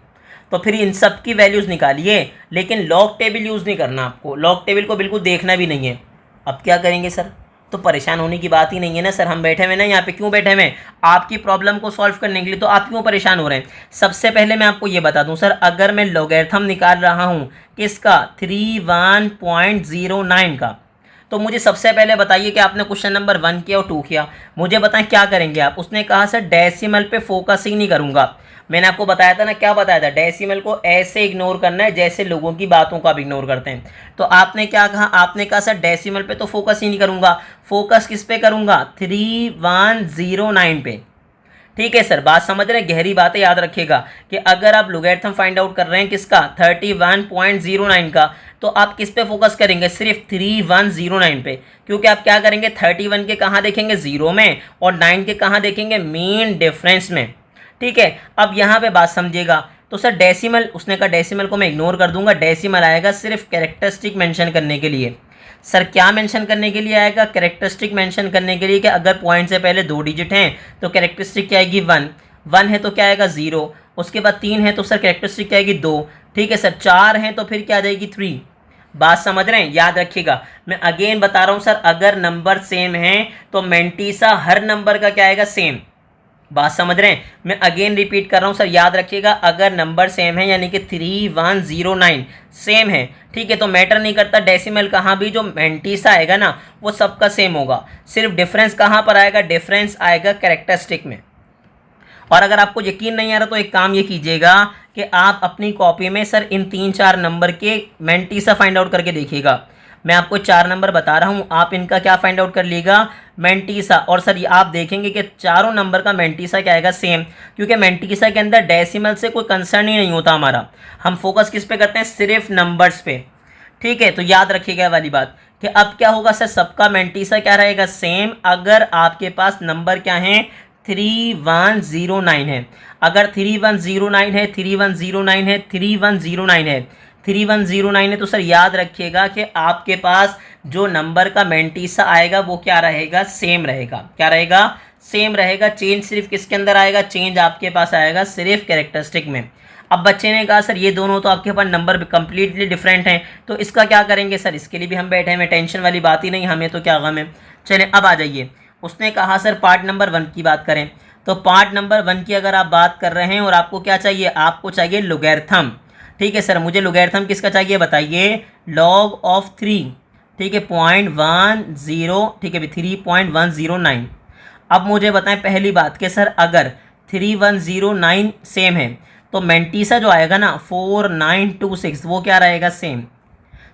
Speaker 1: तो फिर इन सब की वैल्यूज़ निकालिए, लेकिन लॉग टेबल यूज़ नहीं करना आपको, लॉग टेबल को बिल्कुल देखना भी नहीं है। अब क्या करेंगे सर, तो परेशान होने की बात ही नहीं है ना सर, हम बैठे हुए ना यहाँ पे, क्यों बैठे हुए, आपकी प्रॉब्लम को सॉल्व करने के लिए। तो आप क्यों परेशान हो रहे हैं। सबसे पहले मैं आपको ये बता दूं सर, अगर मैं लोगैरिथम निकाल रहा हूँ किसका, 31.09 का, तो मुझे सबसे पहले बताइए कि आपने क्वेश्चन नंबर 1 किया और 2 किया, मुझे बताएं क्या करेंगे आप। उसने कहा सर डेसिमल पे फोकस ही नहीं करूँगा। मैंने आपको बताया था ना, क्या बताया था, डेसिमल को ऐसे इग्नोर करना है जैसे लोगों की बातों का भी इग्नोर करते हैं। तो आपने क्या कहा, आपने कहा सर डेसिमल पे तो फोकस ही नहीं करूँगा, फोकस किस पे करूँगा, 3109 पे। ठीक है सर, बात समझ रहे हैं, गहरी बातें याद रखिएगा कि अगर आप लोगैरिथम फाइंड आउट कर रहे हैं किसका, 31.09 का, तो आप किस पे फोकस करेंगे, सिर्फ 3109 पे। क्योंकि आप क्या करेंगे, 31 के कहाँ देखेंगे, जीरो में, और 9 के कहाँ देखेंगे, मेन डिफरेंस में। ठीक है, अब यहाँ पे बात समझिएगा। तो सर डेसिमल, उसने कहा डेसिमल को मैं इग्नोर कर दूंगा, डेसिमल आएगा सिर्फ कैरेक्टरिस्टिक मेंशन करने के लिए। सर क्या मेंशन करने के लिए आएगा, कैरेक्टरिस्टिक मेंशन करने के लिए कि अगर पॉइंट से पहले 2 डिजिट हैं तो कैरेक्टरिस्टिक क्या आएगी 1 है तो क्या आएगा 0, उसके बाद 3 है तो सर कैरेक्टरिस्टिक क्या आएगी 2। ठीक है सर, 4 हैं तो फिर क्या आ जाएगी 3। बात समझ रहे हैं, याद रखिएगा। मैं अगेन बता रहा हूँ सर, अगर नंबर सेम है तो मेंटीसा हर नंबर का क्या आएगा, सेम। बात समझ रहे हैं, मैं अगेन रिपीट कर रहा हूँ सर, याद रखिएगा, अगर नंबर सेम है यानी कि 3109 सेम है, ठीक है, तो मैटर नहीं करता डेसिमल कहाँ भी, जो मेंटीसा आएगा ना वो सबका सेम होगा। सिर्फ डिफरेंस कहाँ पर आएगा, डिफरेंस आएगा कैरेक्टरिस्टिक में। और अगर आपको यकीन नहीं आ रहा तो एक काम ये कीजिएगा कि आप अपनी कॉपी में सर इन 3-4 नंबर के मेंटीसा फाइंड आउट करके देखिएगा। मैं आपको 4 नंबर बता रहा हूँ, आप इनका क्या फाइंड आउट कर लीजिएगा, मैंटीसा। और सर ये आप देखेंगे कि चारों नंबर का मैंटीसा क्या आएगा, सेम, क्योंकि मैंटीसा के अंदर डेसिमल से कोई कंसर्न ही नहीं होता हमारा, हम फोकस किस पे करते हैं, सिर्फ नंबर्स पे। ठीक है, तो याद रखिएगा वाली बात कि अब क्या होगा सर, सबका मैंटीसा क्या रहेगा, सेम। अगर आपके पास नंबर क्या है, 3109 है, अगर 3109 है, 3109 है, 3109 है, 3109 है, तो सर याद रखिएगा कि आपके पास जो नंबर का मैंटीसा आएगा वो क्या रहेगा, सेम रहेगा। क्या रहेगा, सेम रहेगा। चेंज सिर्फ किसके अंदर आएगा, चेंज आपके पास आएगा सिर्फ कैरेक्टरिस्टिक में। अब बच्चे ने कहा सर ये दोनों तो आपके पास नंबर कंप्लीटली डिफरेंट हैं, तो इसका क्या करेंगे सर, इसके लिए भी हम बैठे हैं, टेंशन वाली बात ही नहीं, हमें तो क्या गम है। चलें अब आ जाइए, उसने कहा सर पार्ट नंबर 1 की बात करें, तो पार्ट नंबर 1 की अगर आप बात कर रहे हैं और आपको क्या चाहिए, आपको चाहिए लोगैरिथम। ठीक है सर, मुझे लोगैरिथम किसका चाहिए बताइए, लॉग ऑफ 3। ठीक है, 0.10, ठीक है 3.109। अब मुझे बताएं पहली बात कि सर अगर 3109 सेम है तो मैंटीसा जो आएगा ना 4926 वो क्या रहेगा, सेम,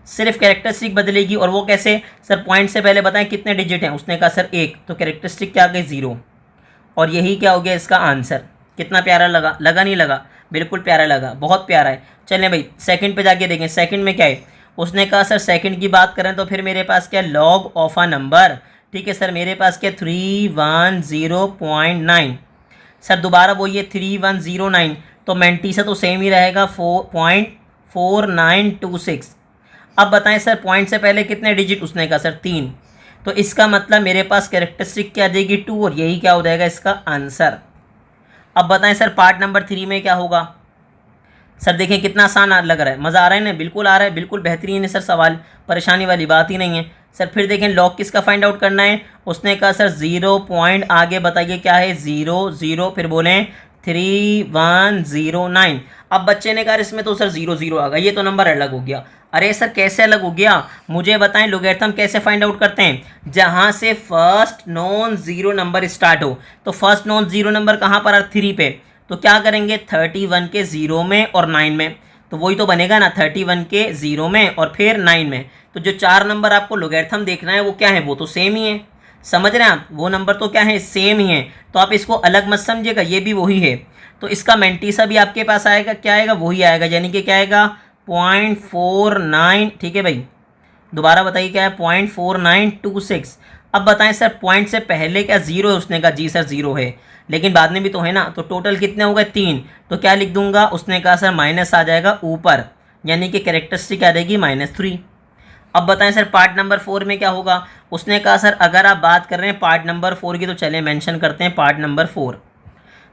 Speaker 1: सिर्फ कैरेक्टरिस्टिक बदलेगी। और वो कैसे सर, पॉइंट से पहले बताएं कितने डिजिट हैं, उसने कहा सर 1, तो कैरेक्टरिस्टिक क्या आ गई, 0। और यही क्या हो गया इसका आंसर। कितना प्यारा लगा, लगा नहीं लगा, बिल्कुल प्यारा लगा, बहुत प्यारा है। चलें भाई सेकंड पे जाके देखें, सेकंड में क्या है, उसने कहा सर सेकंड की बात करें तो फिर मेरे पास क्या, लॉग ऑफ अ नंबर। ठीक है सर, मेरे पास क्या 310.9। सर दोबारा वो ये 3109, तो मैंटीसा तो सेम ही रहेगा 4.4926। अब बताएं सर पॉइंट से पहले कितने डिजिट, उसने कहा सर 3, तो इसका मतलब मेरे पास कैरेक्टरिस्टिक क्या देगी, 2, और यही क्या हो जाएगा इसका आंसर। अब बताएं सर पार्ट नंबर 3 में क्या होगा। सर देखें कितना आसान लग रहा है, मज़ा आ रहा है ना, बिल्कुल आ रहा है, बिल्कुल बेहतरीन है सर सवाल, परेशानी वाली बात ही नहीं है। सर फिर देखें लॉग किसका फाइंड आउट करना है, उसने कहा सर 0 पॉइंट आगे बताइए क्या है, 0 फिर बोलें 3109। अब बच्चे ने कहा इसमें तो सर 0 आ गया, ये तो नंबर अलग हो गया। अरे सर कैसे अलग हो गया, मुझे बताएं लोगैरिथम कैसे फाइंड आउट करते हैं, जहां से first non zero number start हो। तो फर्स्ट नॉन जीरो नंबर कहां पर, 3 पे, तो क्या करेंगे 31 के 0 में और 9 में, तो वही तो बनेगा ना, 31 के 0 में और फिर 9 में। तो जो 4 नंबर आपको लोगैरिथम देखना है वो क्या है, वो तो सेम ही है, समझ रहे हैं आप, वो नंबर तो क्या है, सेम ही है। तो आप इसको अलग मत समझिएगा, ये भी वही है। तो इसका मैंटीसा भी आपके पास आएगा, क्या आएगा, वही आएगा, यानी कि क्या आएगा 0.49। ठीक है भाई, दोबारा बताइए क्या है, 0.4926। अब बताएं सर पॉइंट से पहले क्या 0 है, उसने कहा जी सर 0 है, लेकिन बाद में भी तो है ना, तो टोटल कितने हो गए 3, तो क्या लिख दूंगा, उसने कहा सर माइनस आ जाएगा ऊपर, यानी कि कैरेक्टरिस्टिक आ जाएगी -3। अब बताएं सर पार्ट नंबर 4 में क्या होगा, उसने कहा सर अगर आप बात कर रहे हैं पार्ट नंबर 4 की, तो चले मेंशन करते हैं पार्ट नंबर 4।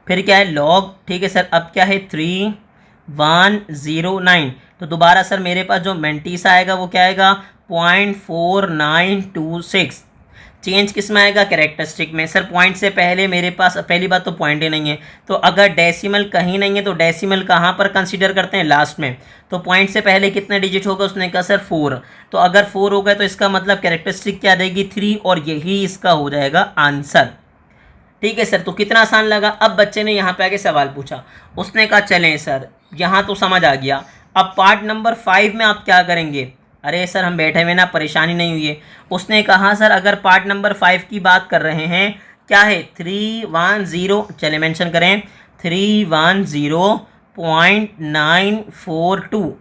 Speaker 1: फिर क्या है लॉग, ठीक है सर, अब क्या है 3109, तो दोबारा सर मेरे पास जो मैंटीसा आएगा वो क्या आएगा 0.4926। चेंज किस में आएगा, कैरेक्टरिस्टिक में। सर पॉइंट से पहले मेरे पास पहली बात तो पॉइंट ही नहीं है, तो अगर डेसिमल कहीं नहीं है तो डेसिमल कहाँ पर कंसीडर करते हैं, लास्ट में। तो पॉइंट से पहले कितने डिजिट होगा, उसने कहा सर 4, तो अगर 4 हो गए तो इसका मतलब कैरेक्टरिस्टिक क्या देगी 3, और यही इसका हो जाएगा आंसर। ठीक है सर, तो कितना आसान लगा। अब बच्चे ने यहाँ पे आके सवाल पूछा, उसने कहा चलें सर यहाँ तो समझ आ गया, अब पार्ट नंबर 5 में आप क्या करेंगे। अरे सर हम बैठे हुए ना, परेशानी नहीं हुई है। उसने कहा सर अगर पार्ट नंबर 5 की बात कर रहे हैं, क्या है 310, चले मेंशन करें 310.942।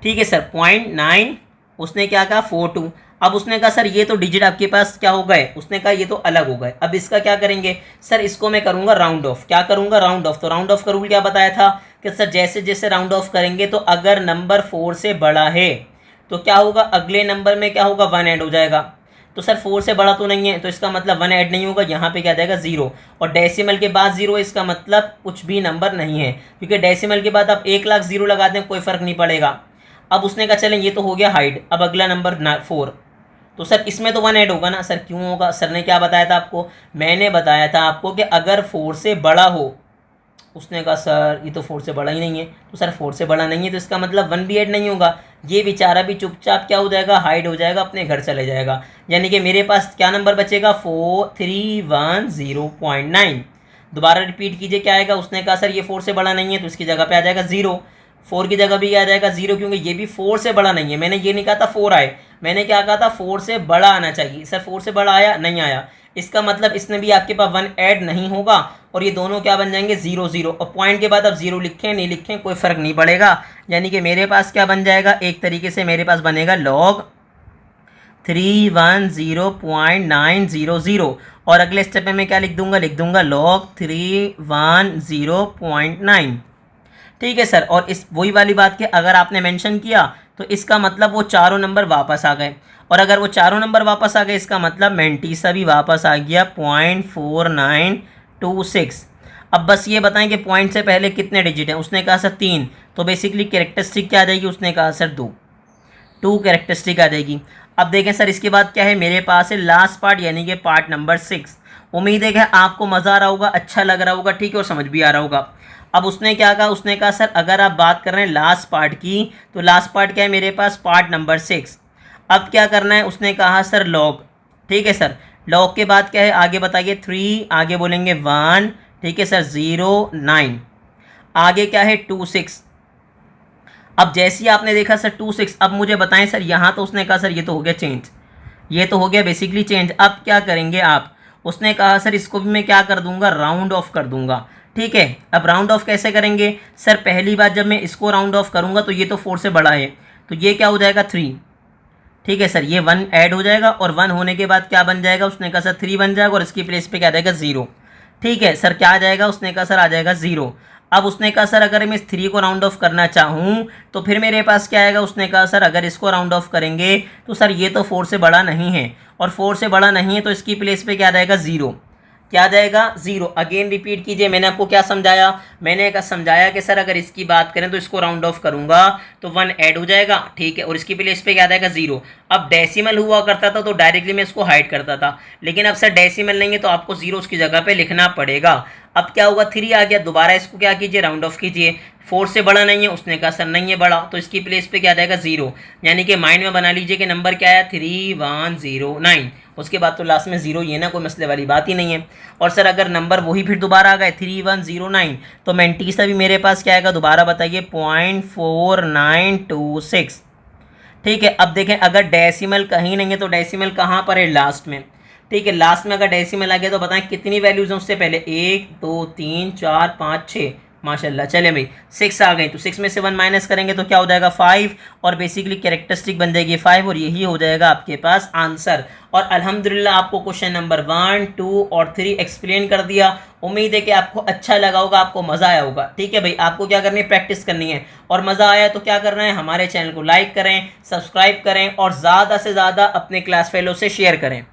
Speaker 1: ठीक है सर 0.9, उसने क्या कहा 42। अब उसने कहा सर ये तो डिजिट आपके पास क्या हो गए, उसने कहा ये तो अलग हो गए। अब इसका क्या करेंगे सर, इसको मैं करूंगा राउंड ऑफ। क्या करूंगा, राउंड ऑफ। तो राउंड ऑफ का रूल क्या बताया था कि सर जैसे जैसे राउंड ऑफ करेंगे तो अगर नंबर 4 से बड़ा है तो क्या होगा, अगले नंबर में क्या होगा 1 ऐड हो जाएगा। तो सर 4 से बड़ा तो नहीं है, तो इसका मतलब 1 ऐड नहीं होगा, यहाँ पे क्या जाएगा 0, और डेसिमल के बाद 0, इसका मतलब कुछ भी नंबर नहीं है, क्योंकि डेसिमल के बाद आप 1 लाख 0 लगा दें कोई फ़र्क नहीं पड़ेगा। अब उसने कहा चलें ये तो हो गया हाइड, अब अगला नंबर 4, तो सर इसमें तो 1 ऐड होगा ना। सर क्यों होगा, सर ने क्या बताया था आपको, मैंने बताया था आपको कि अगर 4 से बड़ा हो। उसने कहा सर ये तो 4 से बड़ा ही नहीं है, तो सर 4 से बड़ा नहीं है तो इसका मतलब 1 भी ऐड नहीं होगा। ये बेचारा भी चुपचाप क्या हो जाएगा, हाइड हो जाएगा, अपने घर चले जाएगा। यानी कि मेरे पास क्या नंबर बचेगा 4310.9। दोबारा रिपीट कीजिए क्या आएगा, उसने कहा सर ये 4 से बड़ा नहीं है तो इसकी जगह पे आ जाएगा 0, 4 की जगह भी आ जाएगा 0, क्योंकि ये भी 4 से बड़ा नहीं है। मैंने ये नहीं कहा था 4 आए, मैंने क्या कहा था, 4 से बड़ा आना चाहिए। सर 4 से बड़ा आया, नहीं आया, इसका मतलब इसमें भी आपके पास 1 ऐड नहीं होगा और ये दोनों क्या बन जाएंगे, 0 0। और पॉइंट के बाद अब 0 लिखें नहीं लिखें कोई फ़र्क नहीं पड़ेगा, यानी कि मेरे पास क्या बन जाएगा, एक तरीके से मेरे पास बनेगा log 310.900 और अगले स्टेप में मैं क्या लिख दूंगा log 310.9। ठीक है सर। और इस वही वाली बात कि अगर आपने मेंशन किया तो इसका मतलब वो चारों नंबर वापस आ गए, और अगर वो चारों नंबर वापस आ गए इसका मतलब मेंटीसा भी वापस आ गया 0.4926। अब बस ये बताएं कि पॉइंट से पहले कितने डिजिट हैं। उसने कहा सर 3, तो बेसिकली कैरेक्टरिस्टिक क्या आ जाएगी, उसने कहा सर 2 कैरेक्टरिस्टिक आ जाएगी। अब देखें सर इसके बाद क्या है मेरे पास है लास्ट पार्ट, यानी कि पार्ट नंबर 6। उम्मीद है कि आपको मज़ा आ रहा होगा, अच्छा लग रहा होगा, ठीक है, और समझ भी आ रहा होगा। अब उसने क्या कहा, उसने कहा सर अगर आप बात कर रहे हैं लास्ट पार्ट की, तो लास्ट पार्ट क्या है मेरे पास, पार्ट नंबर 6। अब क्या करना है, उसने कहा सर लॉग, ठीक है सर। लॉग के बाद क्या है आगे बताइए, 3, आगे बोलेंगे 1, ठीक है सर, 0 9, आगे क्या है 2 6। अब जैसे ही आपने देखा सर 2 6, अब मुझे बताएं सर यहाँ तो उसने कहा सर ये तो हो गया चेंज, ये तो हो गया बेसिकली चेंज। अब क्या करेंगे आप, उसने कहा सर इसको भी मैं क्या कर दूंगा, राउंड ऑफ कर दूंगा, ठीक है। अब राउंड ऑफ कैसे करेंगे सर, पहली बात जब मैं इसको राउंड ऑफ करूंगा तो ये तो 4 से बड़ा है, तो ये क्या हो जाएगा 3, ठीक है सर, ये 1 ऐड हो जाएगा और 1 होने के बाद क्या बन जाएगा, उसने कहा सर 3 बन जाएगा और इसकी प्लेस पे क्या आ जाएगा 0, ठीक है सर। क्या आ जाएगा, उसने कहा सर आ जाएगा 0। अब उसने कहा सर अगर मैं इस 3 को राउंड ऑफ करना चाहूँ तो फिर मेरे पास क्या आएगा, उसने कहा सर अगर इसको राउंड ऑफ करेंगे तो सर ये तो 4 से बड़ा नहीं है, और 4 से बड़ा नहीं है तो इसकी प्लेस पे क्या आ जाएगा 0, क्या आ जाएगा 0। अगेन रिपीट कीजिए, मैंने आपको क्या समझाया, मैंने समझाया कि सर अगर इसकी बात करें तो इसको राउंड ऑफ करूंगा तो 1 ऐड हो जाएगा, ठीक है, और इसकी प्लेस पे क्या आ जाएगा 0। अब डेसिमल हुआ करता था तो डायरेक्टली मैं इसको हाइड करता था, लेकिन अब सर डेसिमल नहीं है तो आपको 0 उसकी जगह पे लिखना पड़ेगा। अब क्या होगा, 3 आ गया, दोबारा इसको क्या कीजिए, राउंड ऑफ कीजिए। 4 से बड़ा नहीं है, उसने कहा सर नहीं है बड़ा, तो इसकी प्लेस पे क्या आ जाएगा 0, यानी कि माइंड में बना लीजिए कि नंबर क्या है 3109। उसके बाद तो लास्ट में 0 ये ना, कोई मसले वाली बात ही नहीं है। और सर अगर नंबर वही फिर दोबारा आ गए 3109, तो मेंटीसा भी मेरे पास क्या आएगा, दोबारा बताइए 0.4926, ठीक है। अब देखें अगर डेसिमल कहीं नहीं है तो डेसिमल कहाँ पर है, लास्ट में, ठीक है। लास्ट में अगर डेसिमल आ गया तो बताएं कितनी वैल्यूज हैं उससे पहले, 1 2 3 4 5 6, माशाल्लाह। चले भाई 6 आ गई, तो 6 में से 1 माइनस करेंगे तो क्या हो जाएगा 5, और बेसिकली कैरेक्टरिस्टिक बन जाएगी 5, और यही हो जाएगा आपके पास आंसर। और अल्हम्दुलिल्लाह आपको क्वेश्चन नंबर 1 2 और 3 एक्सप्लेन कर दिया। उम्मीद है कि आपको अच्छा लगा होगा, आपको मज़ा आया होगा, ठीक है भाई। आपको क्या करनी है, प्रैक्टिस करनी है, और मज़ा आया तो क्या करना है, हमारे चैनल को लाइक करें, सब्सक्राइब करें और ज़्यादा से ज़्यादा अपने क्लास फेलो से शेयर करें।